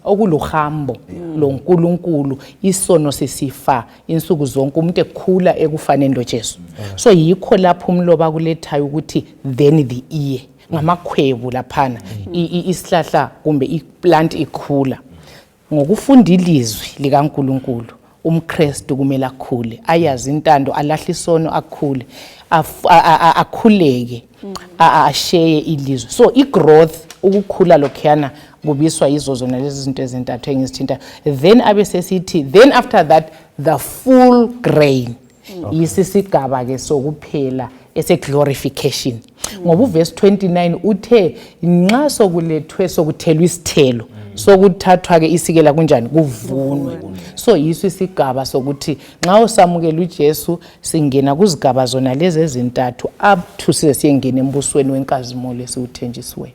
okuluhambo loNkulunkulu isono sesifa insuku zonke umuntu ekhula ekufaneni loJesu. So yikho lapho umloba kulethayo ukuthi then the ear ngamakhwebu laphana isihlahla kumbe iplant ikhula ngokufunda ilizwi likaNkulunkulu. UmKristu kumele akhule ayazi intando alahle isono akhule akhuleke asheye ilizwe. So igrowth ukukhula lokhuyana kubiswa yizo zona lezi zinto ezintathu engizithinta. Then abesesithi then after that the full grain yisisigaba ke sokuphela ese glorification. Ngoba uverse 29 uthe nxa sokulethwe sokuthelwa isithelo sokuthathwa ke isikela kunjani kuvunwe. So yiso isigaba sokuthi nxa usamukela uJesu singena kuzigaba zona lezi ezintathu up to siyengena embusweni wenkazimolo esiwuthenjisiwe.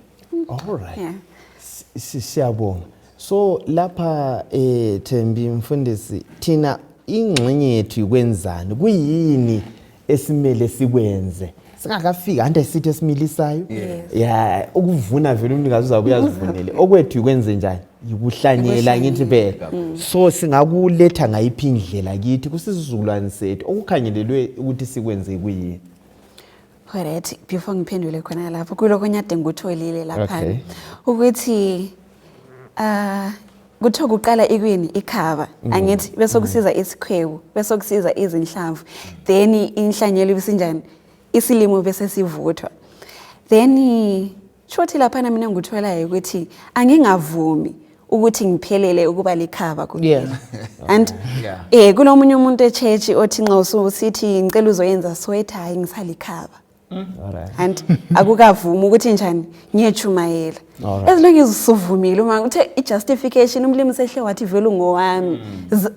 All right. Siyabonga. So lapha Thembi mfundisi thina ingxenye yethu ikwenzani kuyini esimele sikwenze singakafika ande sithi esimilisayo ya ukuvuna vele umnikazi uzabuya azivunele okwethu ikwenze njani yikuhlanyela ngithi phela so singakuletha ngayiphi indlela kithi kusizulwane sethu okukhangelelwe ukuthi sikwenze kuyini. Alright, before ngiphendule khona lapho kuloko nyade ngutholile lapha Okay. ukuthi kuthiwa kuqala ikwini ikhaba angithi bese kusiza isikhwebu bese kusiza izinhlamvu then inhlanyelo ibisinjani isilimo bese sivuthwa then shothi lapha mina nguthola ukuthi angingavumi ukuthi ngiphelele ukuba likhaba kuphela and kunomunye umuntu eChurch othi nxa usithi ngicela uzoyenza swetha hayi ngisalikhaba. Alright. And akukavumi ukuthi njani ngiyechumayela as long as usuvumile uma uthe ijustification umlimi sehle wathi vele ngowami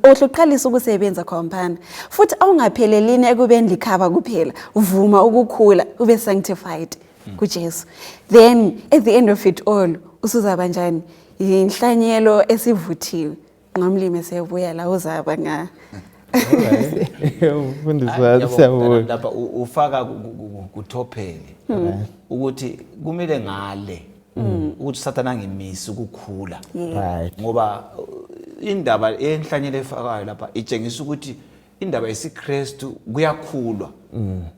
ohluqalisa ukusebenza khompana futhi awungaphelelini ekubeni likhaba kuphela uvuma ukukhula ube sanctified kuJesu then at the end of it all usuzaba njani inhlanyelo esivuthiwe ngomlimi sebuya la uzaba nga lapha ufaka kutophele ukuthi kumele ngale ukuthi Sathane angimisi ukukhula ngoba indaba enhlanyelo efakayo lapha itshengisa ukuthi indaba yesiKristu kuyakhulwa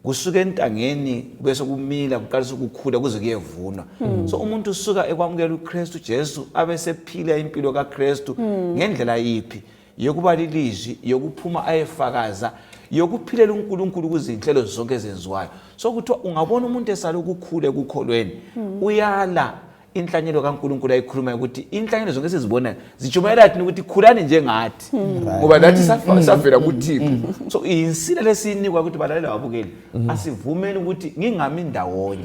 kusuka entangeni bese kumila kuqalisa ukukhula kuze kuyevunwa so umuntu usuka ekwamukela uKristu Jesu abesephila impilo kaKristu ngendlela yipi yokuba lilizwi yokuphuma ayefakaza yokuphilela uNkulunkulu kuzinhlelo zonke ezenziwayo so kuthi ungabona umuntu esala ukukhula ekukholweni uyala inhlanyelo kaNkulunkulu ayikhuluma ukuthi inhlanyelo zonke sizibona zijumayela thina ukuthi khulani njengathi ngoba nathi safela kuThixo so insila lesinikwa ukuthi balalela wabukeli asivumeni ukuthi ngingami ndawonye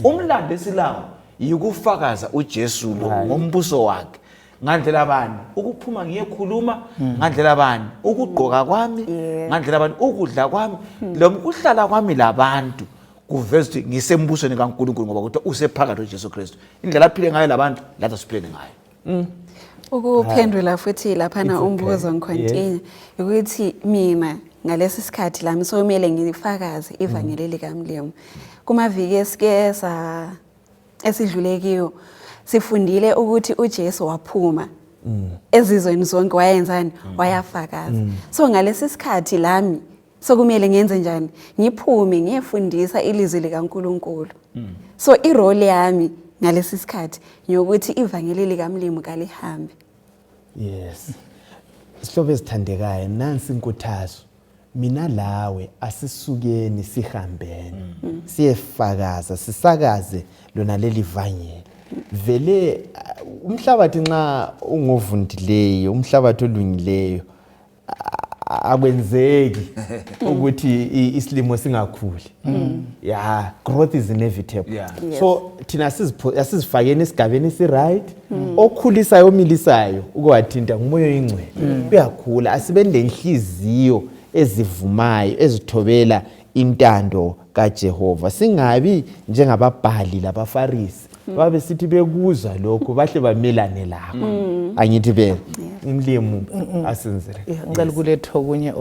umlando esilawo yikufakaza uJesu ngombuso wakhe ngandlela bani ukuphuma ngiyekhuluma ngandlela bani ukugqoka kwami ngandlela bani ukudla kwami lo mkuhlala kwami labantu kuveza ukuthi ngisembusweni kaNkulunkulu ngoba ukuthi usephakathi uJesu Kristu indlela aphile ngayo labantu lathi siphile ngayo. Ukuphendula futhi lapha na umbuzo ngicontinue ukuthi mina ngalesi sikhathi lami somele ngifakaze ivangeli likaMlimo kumaviki esikesa esidlulekiyo sifundile ukuthi uJesu waphuma ezizweni zonke wayenzani wayafakaza so ngalesi sikhathi lami sokumele ngenze njani ngiphume ngiyefundisa ilizwi likaNkulunkulu so irole yami ngalesi sikhathi ngiyokuthi ivangeli likaMlimo kalihambe. Yes. Sihlobo esithandekayo nansi inkuthazo mina lawe asisukeni sihambeni siyefakaza sisakaze lona leli vangeli vele umhlabathi nxa ungovundileyo umhlabathi olungileyo akwenzeki ukuthi isilimo singakhuli yeah growth is inevitable so thina asizifakeni esigabeni esiright okhulisayo omilisayo ukwathinta ngumoya oyingcwele uyakhula asibende inhliziyo ezivumayo ezithobela intando kaJehova singabi njengababhali labafarisi babe sithi bekuzwa lokho bahle bamelane lakho angithi be imlimo asenzele ngicela ukuletha okunye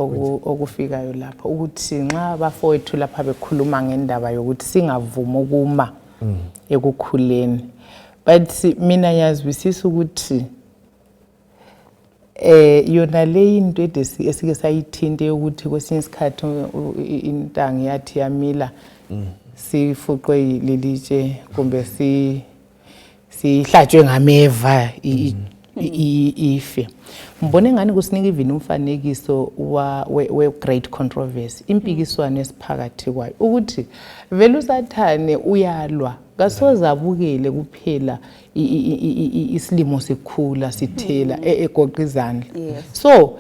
okufikayo lapha ukuthi nxa bafowethu lapha bekhuluma ngendaba yokuthi singavumi ukuma ekukhuleni but mina yazwisisa ukuthi yona le into esike sayithinte ukuthi kwesinye isikhathi intanga yathi yamila sifuqwe lilitshe kumbe sihlatshwe ngameva ife mbone ngani kusinika even umfanekiso we great controversy impikiswano esiphakathi kwayo ukuthi vele uSathane uyalwa kasozabukele kuphela isilimo sikhula sithela egoqa izandla so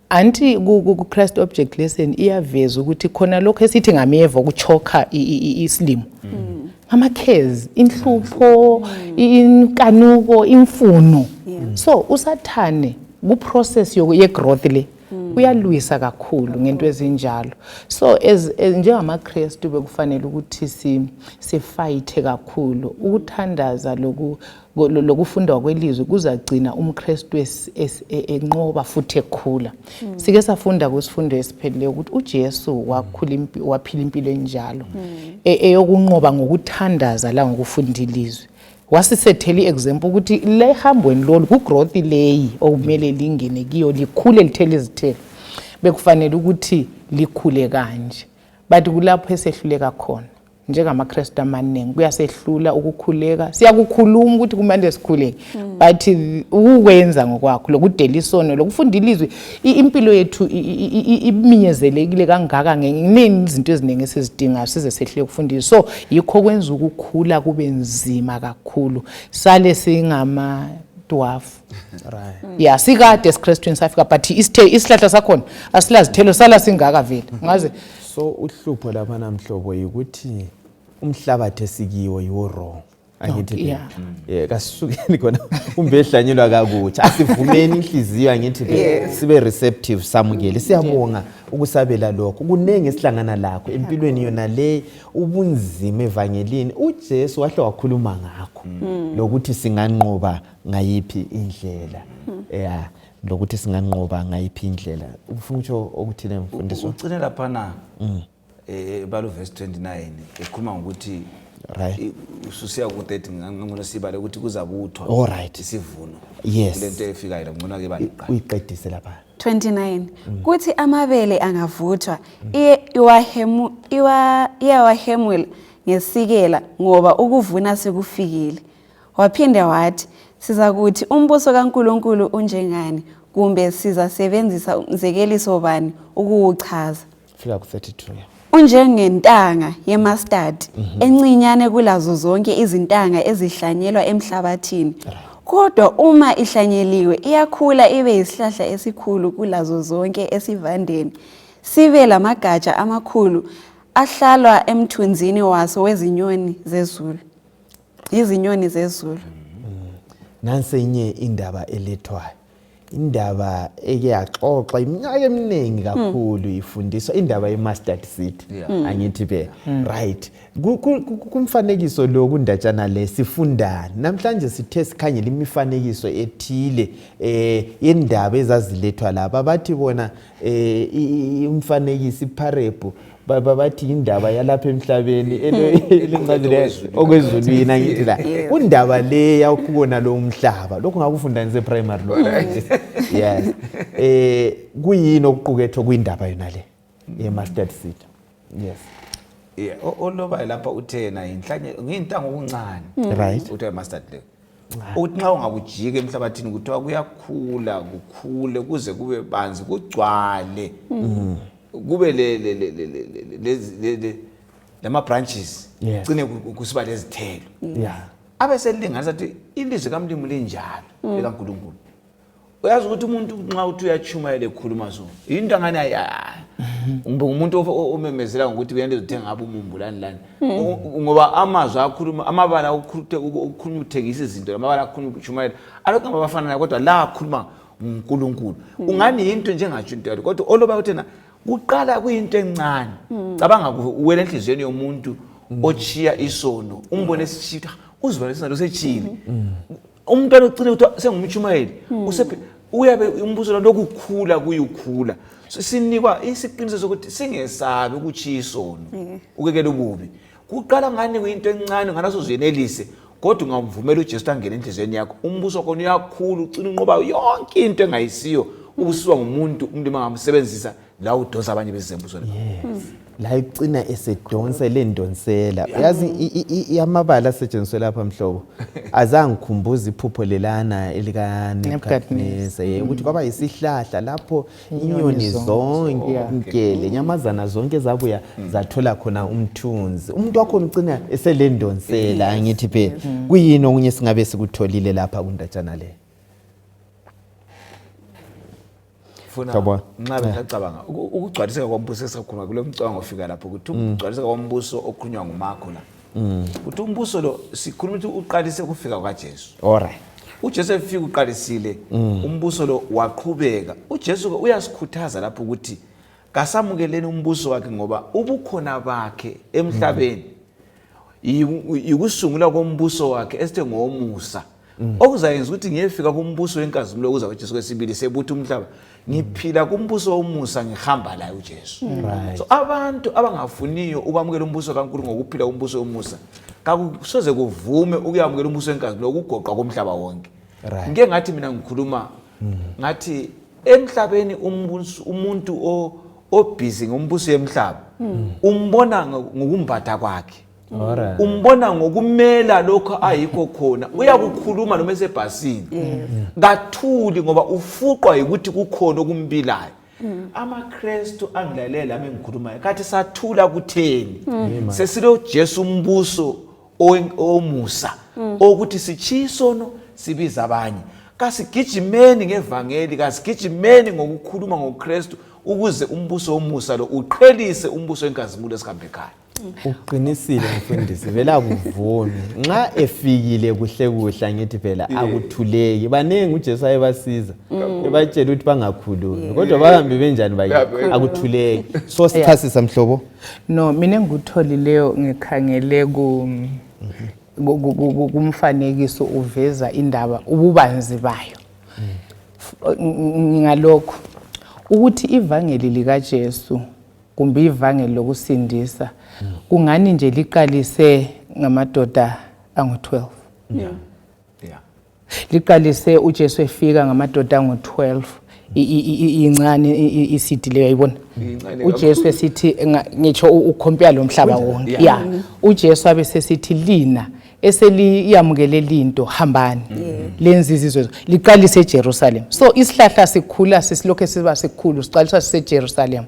anti ku Christ object lesson iyaveza ukuthi khona lokho esithi ngameva ukuchoka isilimo amakhezi inhlupho inkanuko imfuno so uSathane ku process ye growth le uyalwisa kakhulu ngento ezinjalo. So njengamaKristu bekufanele ukuthi sifight kakhulu ukuthandaza lokufundwa kwelizwi kuzagcina umKristu enqoba futhi ekhula. Sike safunda kusifundo esipheleleyo ukuthi uJesu waphila impilo enjalo eyokunqoba ngokuthandaza la ngokufunda ilizwi. Wasisethela iexample ukuthi le hambweni lolu ku growth leyi okumele lingene kiyo likhule lithele izithelo bekufanele ukuthi likhule kanje. But kulapho esehluleka khona njengamaKristu amaningi kuyasehlula ukukhuleka siyakukhuluma ukuthi kumele sikhuleke but ukwenza ngokwakho lokudela isono lokufunda ilizwi impilo yethu iminyezelekile kangaka ngenini izinto eziningi esizidinga size sehlule ukufundisa. So yikho kwenza ukukhula kube nzima kakhulu sale singama dwarf right yeah sikade esiKristwini safika but isihlahla sakhona asilazithelo sala singaka vele ngaze. So uhlupho lapha namhlobo ukuthi umhlabathi esikiwo yiwo wrong angithi kasisukeni khona umbehlanyelwa kakuthi asivumeni inhliziyo angithi sibe receptive samukele siyabonga ukusabela lokho kunenge esihlangana lakho empilweni yona le ubunzima evangelini uJesu wahle wakhuluma ngakho lokuthi singanqoba ngayiphi indlela lokuthi singanqoba ngayiphi indlela ufuna ukusho okuthile mfundiswa ucine lapha na balo verse 29 ekhuluma ngokuthi right ususiya ku30 ngangona sibale ukuthi kuzabuthwa right isivuno yes lento efika ila ngona ke baliqala uyiqedise lapha 29 kuthi amabele angavuthwa iyawahemula ngesikela ngoba ukuvuna sekufikile. Waphinde wathi siza kuthi umbuso kaNkuluNkulu unjengani kumbe sizasebenzisa umzekeliso bani ukuwuchaza. fika ku32 Unjengentanga yemustard encinyane kulazo zonke izintanga ezihlanyelwa emhlabathini. Kodwa uma ihlanyeliwe iyakhula ibe isihlahla esikhulu kulazo zonke esivandeni. Sibe lamagatsha amakhulu ahlalwa emthunzini waso wezinyoni zezulu. Izinyoni zezulu. Nansi inye indaba elethwayo. Indaba eke yaxoxa iminyaka eminingi kakhulu ifundiswa indaba yemustard seed angithi be right kumfanekiso lo kundatshana le sifundana namhlanje sithe sikhangela imifanekiso ethile yendaba ezazilethwa lapha bathi bona umfanekiso iparable bathi indaba yalapha emhlabeni elincane okwezulwini angithi la undaba le yakubona lo umhlaba lokho ngakufundanise primary lo yes kuyini okuqukethwe kwindaba yona le ye-mustard seed yes oloba lapha uthena inhlanye ngintanga okuncane right uthe mustard le uthi nxa ungakujika emhlabathini kuthiwa kuyakhula kukhule kuze kube banzi kugcwale kube lama branches cine kusiba lezithelo abeselinganisa ukuthi ilizwi kaMlimu linjalo likaNkuluNkulu. Uyazi ukuthi umuntu nxa uthi uyachumayela ekhuluma so into angani umuntu omemezela ngokuthi uyende uzothenga ngabo umumbulani lana ngoba amazwi akhuluma amabala ukukhuluma uthengisa izinto amabala akhuluma uchumayela alokho abafana kodwa la akhuluma uNkulunkulu ungani into njengathi into kodwa oloba uthena uqala kuyinto encane cabanga uwela enhlizweni yomuntu ochiya isono umbone esishitha uzibona isinalo sechini umuntu ocine ukuthi sengumchumayeli uyabe umbuso lo kukhula kuyukhula sinikwa isiqiniso sokuthi singesabi ukuchiya isono ukekela ububi kuqala ngani kuyinto encane nganaso uzenelise kodwa ungamvumela uJesu angene enhlizweni yakho umbuso khona uyakhula ucina unqoba yonke into engayisiyo ubusiswa ngumuntu umuntu mangamsebenzisa la udonsa abanye bezembusweni la icina esedonsa lendonsela yazi amabala asetshenziswe lapha mhlobo azangikhumbuza iphupho lelana elika Nebukadneza ukuthi kwaba isihlahla lapho inyoni zonke lenyamazana zonke zabuya zathola khona umthunzi umuntu wakho ucina eselendonsela angithi phe kuyini okunye singabe sikutholile lapha kundatshana le funa nxa becabanga ukugcwaliseka kombuso esakhuluma kule mcabango ofika lapho ukuthi ukugcwaliseka kombuso okhulunywa nguMarko la ukuthi umbuso lo sikhuluma ukuthi uqalise kufika kwaJesu alright uJesu efika uqalisile umbuso lo waqhubeka. uJesu uyasikhuthaza lapho ukuthi kasamukeleni umbuso wakhe ngoba ubukhona bakhe emhlabeni yikusungula kombuso wakhe esithe ngomusa. Okuzayenza ukuthi ngiyefika kumbuso wenkazimulo okuza uJesu kwesibili sebutha umhlaba ngiphila kumbuso womusa ngihamba la uJesu. So abantu abangafuniyo ukwamukela umbuso kaNkulunkulu ngokuphila umbuso womusa kakusoze kuvume ukuyamukela umbuso wenkazimulo ukugoqa komhlaba wonke. Ngeke ngathi mina ngikhuluma ngathi emhlabeni umuntu obusy ngombuso yemhlaba umbona ngokumbatha kwakhe. Umbona ngokumela lokho ayikho khona uyakukhuluma noma esebhasini kathuli ngoba ufuqwa ukuthi kukhona okumbilayo. AmaKristu angilalela lami ngikhulumayo kathi sathula kutheni sesilo Jesu umbuso omusa ukuthi sichisono sibiza abanye kasigijimeni ngevangeli kasigijimeni ngokukhuluma ngoKristu ukuze umbuso omusa lo uqhelise umbuso wenkazimulo esihambe ekhaya. Uqinisile mfundisi vela kuvumi nxa efikile kuhle kuhle ngithi phela akuthuleki banengi uJesu ayebasiza ebatshela ukuthi bangakhulumi kodwa bahambe benjani bayi akuthuleki. So sichasisa mhlobo. No, mina engikutholileyo ngikhangele kumfanekiso uveza indaba ububanzi bayo. Ngalokho ukuthi ivangeli likaJesu kumbe ivangeli lokusindisa kungani nje liqalise ngamadoda angu-12. Liqalise uJesu efika ngamadoda angu-12 incane isidi leyo yayibona uJesu esithi ngitsho ukhompya lo mhlaba wonke uJesu abesesithi lina eseliyamukele into hambani lenza izizwe liqalise eJerusalem. So isihlahla sikhula sisilokho siba sikhulu siqalisa siseJerusalem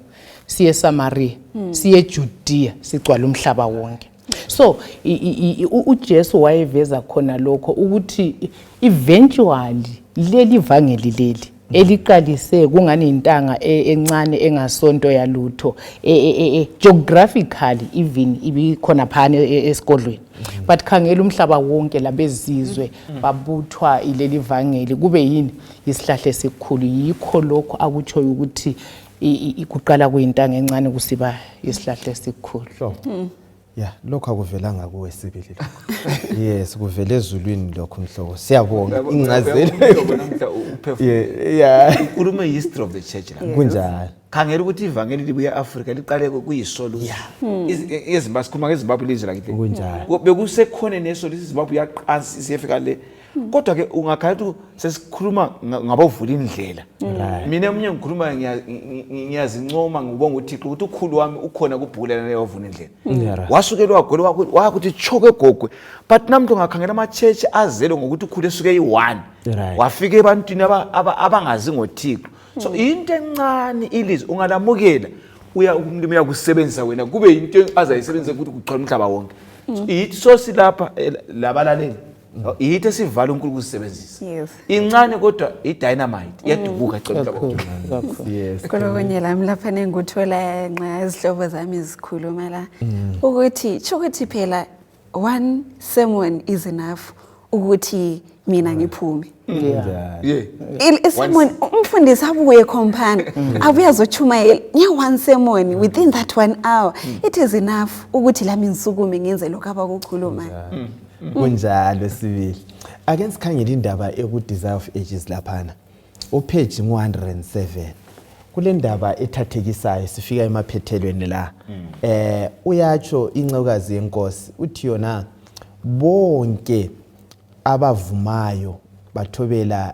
siye eSamaria siye eJudea sigcwala umhlaba wonke. So uJesu wayeveza khona lokho ukuthi eventually leli vangeli leli eliqalise kungani intanga encane engasonto yalutho geographically even ibikhona phana esigodlweni but khangela umhlaba wonke labezizwe babuthwa ileli vangeli kube yini isihlahla esikhulu yikho lokho akutsho ukuthi ikuqala kuyintanga encane kusiba isihlahla esikhulu. Yeah, lokho akuvelanga kuwe sibili lokho. Yes, kuvele ezulwini lokho mhlobo. Siyabonga incazelo. Yeah. Ukhuluma history of the church la. Kunjalo. Khangela ukuthi ivangeli libuya eAfrica liqale kuyisolution. Ezimbabwe sikhuluma ngeZimbabwe lizwe lakithi. Kunjalo. Bekusekhona nesolution iZimbabwe yaqansi siyefika le. Kodwa ke ungakhala ukuthi sesikhuluma ngabavula indlela. Mina eminye ngikhuluma ngiyazincoma ngibonga uThixo ukuthi ukhulu wami ukhona kubhulela leyo wavuna indlela. Wasukelwa gole wakuthi chokwe gogwe but namuntu ngakhangela ama church azelo ngokuthi ukhulu esuke yi1 wafika ebantwini abangazi ngoThixo. So into encane ilizwe ungalamukela umlimi uyakusebenzisa wena kube into azayisebenzisa ukuthi kuqala umhlaba wonke. Ithi sosilapha labalaleli ithi esivala uNkulunkulu usebenzisa incane kodwa idynamite iyadubuka ecela ukuthi yes kolonye lami lapha nenguthola nxa izihlobo zami izikhuluma la ukuthi phela one sermon is enough ukuthi mina ngiphume. Sermon umfundisi abuye compound abuye azochumayela one sermon within that 1 hour it is enough ukuthi lami ngisukume ngenze lokho abakukhuluma. Kunjalo sibili. Ake sikhangele indaba eku-Desire of Ages laphana. Upage 107. Kule ndaba ethathekisayo sifika emaphethelweni la. Uyatsho incekukazi yenkosi uthi yona bonke abavumayo bathobela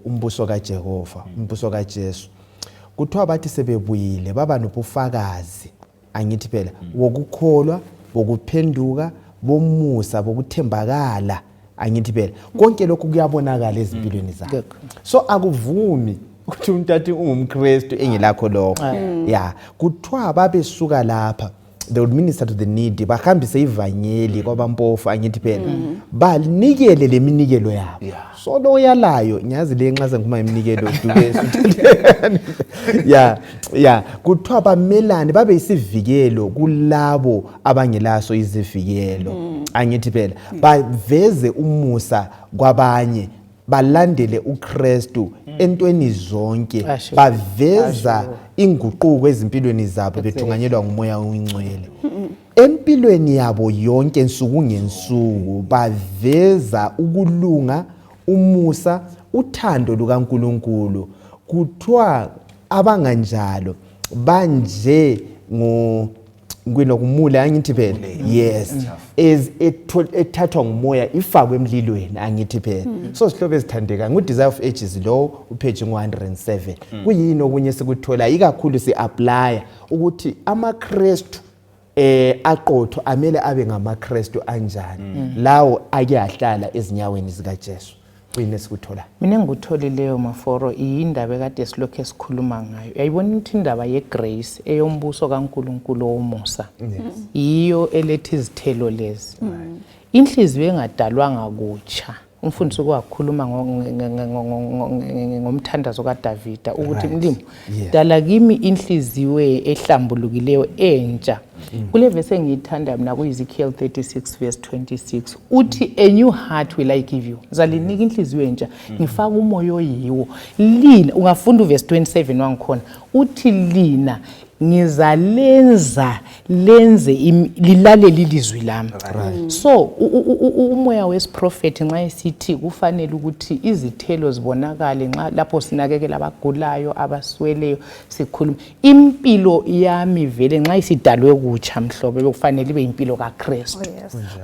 umbuso kaJehova, umbuso kaJesu. Kuthiwa bathi sebebuyile baba nobufakazi angithi phela wokukholwa, wokuphenduka bomusa bokuthembakala angithi phela konke lokho kuyabonakala ezimpilweni zabo. So akuvumi ukuthi umuntu ungumKristu engelakho lokho. Yeah, kuthiwa babesuka lapha they would minister to the needy bahambise ivangeli kwabampofu angithi phela banikele leminikelo yabo. So lo yalayo ngiyazi le nxa sengikhuluma iminikelo duke. Yeah kuthiwa bamelane babe isivikelo kulabo abangelaso izivikelo angithi phela baveze umusa kwabanye balandele uKristu entweni zonke Asho. baveza inguquko ezimpilweni zabo bethunganyelwa ngumoya oyingcwele empilweni yabo yonke insuku ngensuku baveza ukulunga umusa uthando lukaNkulunkulu kuthiwa abanganjalo banje nginokumula angithi phela yes ethathwa ngumoya ifakwe emlilweni angithi phela so sihlobo ezithandeka nguDesire of Ages lo upage 107 kuyini okunye sikuthola ikakhulu siapply ukuthi amaKristu aqotho amele abe ngamaKristu anjani lawo ake ahlala ezinyaweni zikaJesu kuyini esikuthola mina engikutholileyo Maforo iyindaba ekade silokho esikhuluma ngayo uyayibona ukuthi indaba yegrace eyombuso kaNkulunkulu womusa iyo eletha izithelo lezi inhliziyo engadalwanga kutsha umfundisi kwakhuluma ngomthandazo kaDavida ukuthi mlimi dala kimi inhliziyo ehlambulukileyo entsha kule verse engiyithanda mina kuEzekiel 36 verse 26 uthi a new heart will I give you zalinika inhliziyo entsha ngifaka umoya oyiwo lina ungafunda uverse 27 wangikhona uthi lina ngizalenza lenze lilaleli ilizwi lami so umoya wesiprofeti nxa esithi kufanele ukuthi izithelo zibonakale nxa lapho sinakekela abagulayo abasweleyo sikhuluma impilo yami vele nxa isidalwe kutsha mhlobo bekufanele ibe impilo kaKristu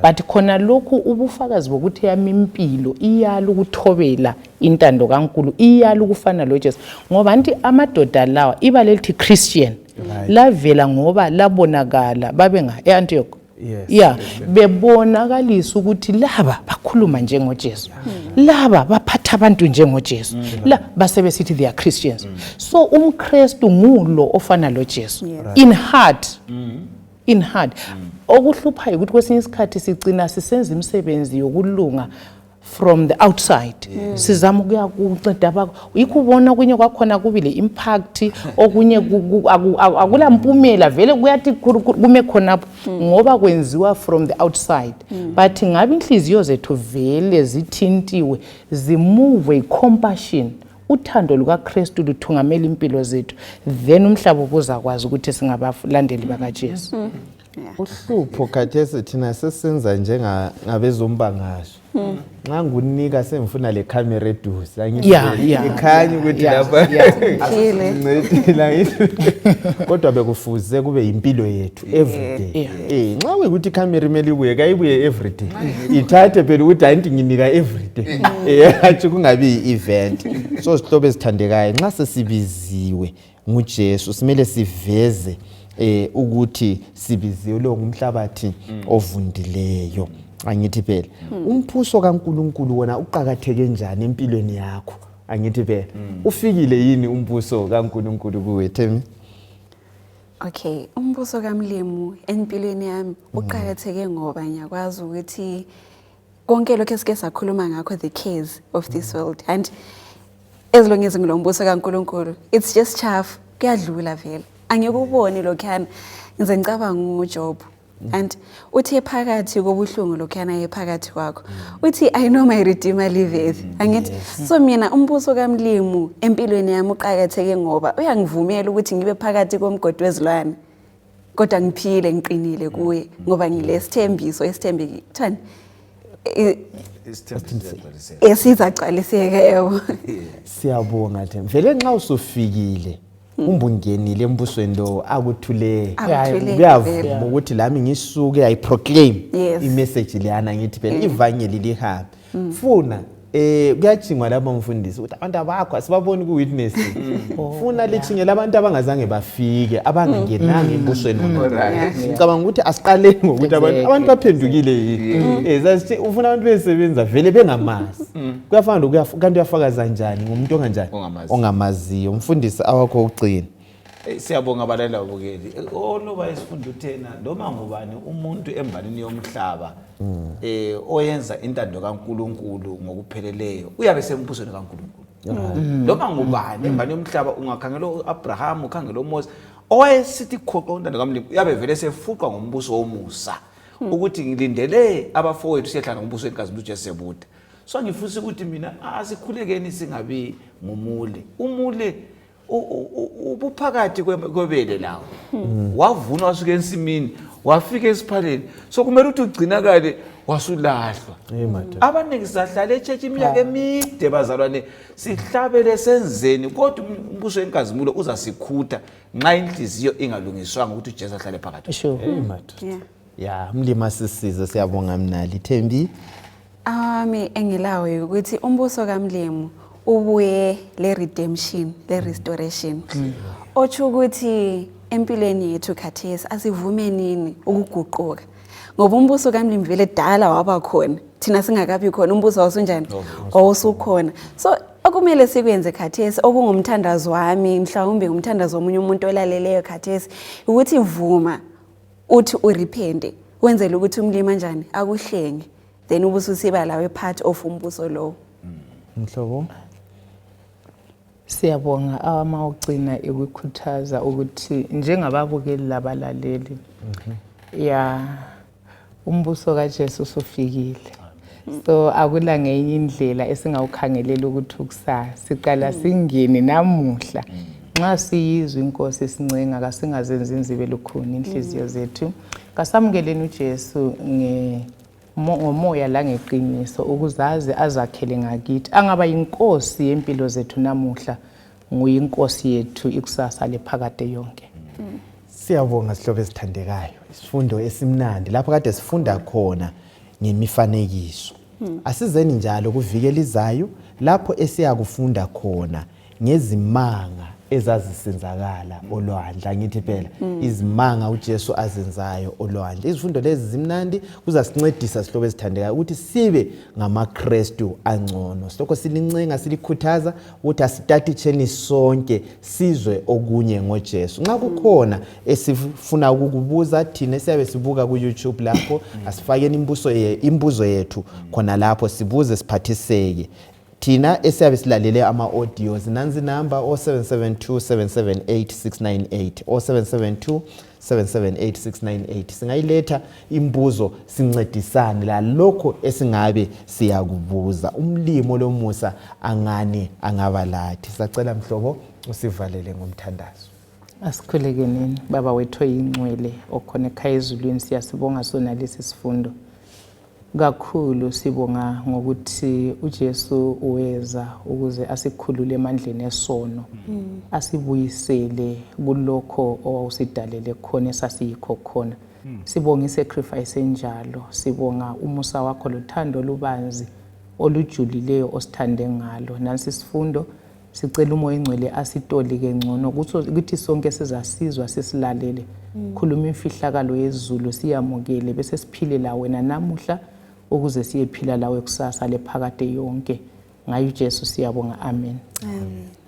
but khona lokhu ubufakazi bokuthi yami impilo iyala ukuthobela intando kaNkulunkulu iyala ukufana loJesu ngoba anti amadoda lawa iba lelithi Christian lavela ngoba labonakala babenga eAntioch bebonakalisa ukuthi laba bakhuluma njengoJesu laba baphatha abantu njengoJesu la basebesithi they are Christians so umKristu ngulo ofana loJesu in heart okuhluphayo ukuthi kwesinye isikhathi sigcina sisenza imisebenzi yokulunga from the outside sizama ukuya kunceda bakho ikubona kunye kwakhona kubile impact okunye akula mpumela vele kuyathi kume khona ngoba kwenziwa from the outside but ngabe inhliziyo zethu vele zithintiwe zimove compassion uthando lukaKristu luthungamela impilo zethu then umhlaba uzakwazi ukuthi singabalandeli bakaJesu uhlupho khathesi thina sesenza njengabezombangazwe nxa ngunika semfuna le camera eduze angithi ikhanya ukuthi lapha kodwa bekufuze kube impilo yethu everyday nxa ukuthi camera imeli ibuye kayibuye everyday ithathe phela ukuthi anti nginika everyday athi kungabi event so sihlobo ezithandekayo nxa sesibiziwe nguJesu simele siveze ukuthi sibiziwe lo ngumhlabathi ovundileyo angithi phela umphuso kaNkulunkulu wona uqhakatheke njani empilweni yakho angithi phela ufikile yini umbuso kaNkulunkulu kuwe Themi Okay umbuso kaMlimu empilweni yami uqhakatheke ngoba ngiyakwazi ukuthi konke lokho esike sakhuluma ngakho the cares of this world and as long as ngilombuso kaNkulunkulu it's just chaff kuyadlula vele angikuboni lokhana ngize ngicabanga uJob and uthi phakathi kobuhlungu lokhana ephakathi kwakho uthi I know my redeemer liveth angithi so mina umbuso kaMlimu empilweni yami uqhakatheke ngoba uyangivumela ukuthi ngibe phakathi komgodi wezilwane kodwa ngiphile ngiqinile kuye ngoba ngilesithembiso esithembekile esizacaliseka yebo siyabonga Themi vele nxa usufikile umbungenile embusweni lo akuthule kuyavuma ukuthi lami ngisuke I proclaim imessage leyana ngithi phela ivangeli lihambe funa kuyajingwa lapha umfundisi ukuthi abantu abakho asibaboni ku witness funa lithingela abantu abangazange bafike abangenanga embusweni ngicabanga ukuthi asiqaleni ngokuthi abantu baphendukile yini zathi ufuna abantu besebenza vele bengamazi kuyafana kanti uyafakaza njani ngomuntu onganjani ongamaziyo umfundisi awakho ucina siyabonga abalaleli abukeli oloba isifundo uthena noma ngubani umuntu embalini yomhlaba oyenza intando kaNkulunkulu ngokupheleleyo uyabe sembusweni kaNkulunkulu noma ngubani embalini yomhlaba ungakhangela uAbraham ukhangela uMoses owayesithi khoqo intando kaMlimu uyabe vele sefuqwa ngombuso womusa ukuthi ngilindele abafowethu siyahlala ngombuso weNkazimulo uJesu sebuda so ngifisa ukuthi mina asikhulekeni singabi ngumule umule ubuphakathi kwebele lawo wavuna wasuka ensimini wafika esiphaleni so kumele ukuthi ugcinakale wasulahlwa abaningi sahlala echechi iminyaka emide bazalwane sihlabele senzeni kodwa umbuso wenkazimulo uzasikhutha nxa inhliziyo ingalungiswanga ukuthi uJesu ahlale phakathi ya mlima sisize siyabonga Mnali Thembi engilawo ukuthi umbuso kaMlimu ubuye le redemption le restoration othi ukuthi empilweni yethu khathesi asivume nini ukuguquka ngoba umbuso kaMlimu vele dala waba khona thina singakabi khona umbuso wawusunjani wawusukhona so okumele sikwenze khathesi okungumthandazo wami mhlawumbe umthandazo womunye umuntu olaleleyo khathesi ukuthi vuma uthi urepente wenzele ukuthi umlima njani akuhlenge then ubuso siba lawe part of umbuso lo mhlobo siyabonga awamawugcina ekukhuthaza ukuthi njengababukeli labalaleli ya umbuso kaJesu usufikile so akula ngenye indlela esingawukhangelela ukuthi ukusasa siqala singene namuhla nxa siyizwe inkosi sincenga kasingazenzi inzibe lukhuni inhliziyo zethu kasamukeleni uJesu ngomoya la ngeqiniso ukuzazi azakhele ngakithi angaba yinkosi yempilo zethu namuhla nguyinkosi yethu ikusasa lephakade yonke siyabonga sihlobo esithandekayo isifundo esimnandi lapho kade sifunda khona ngemifanekiso asizeni njalo kuvikela izayo lapho esiyakufunda khona ngezimanga ezazisenzakala olwandle ngithi phela izimanga uJesu azenzayo olwandle izifundo lezi zimnandi kuzasincedisa sihlobo esithandekayo ukuthi sibe ngamaKristu angcono silokho silincenga silikhuthaza ukuthi asitathitsheni sonke sizwe okunye ngoJesu nxa kukhona esifuna ukukubuza thina siyabe sibuka ku YouTube lapho asifakeni imbuzo yethu khona lapho sibuze siphathiseke thina esiyabe silalele ama-audios nanzi number 0772778698 0772778698 singayiletha imbuzo sincedisane la lokho esingabe siyakubuza umlimo lomusa angani angabalathi sacela mhlobo usivalele ngomthandazo asikhulekenini baba wethu oyingcwele okhona ekhaya ezulwini siyasibonga sona lesi sifundo kakhulu sibonga ngokuthi uJesu uweza ukuze asikhulule emandleni esono asibuyisele kulokho owawusidalele khona esasiyikho khona sibonga isacrifice enjalo sibonga umusa wakho lothando lubanzi olujulileyo osithande ngalo nansi sifundo sicela umoya engcwele asitolike ngcono ukuthi sonke sizasizwa sisilalele khuluma imfihlakalo yezulu siyamukele bese siphilela wena namuhla ukuze siyephila lawe kusasa lephakade yonke ngayo uJesu siyabonga amen amen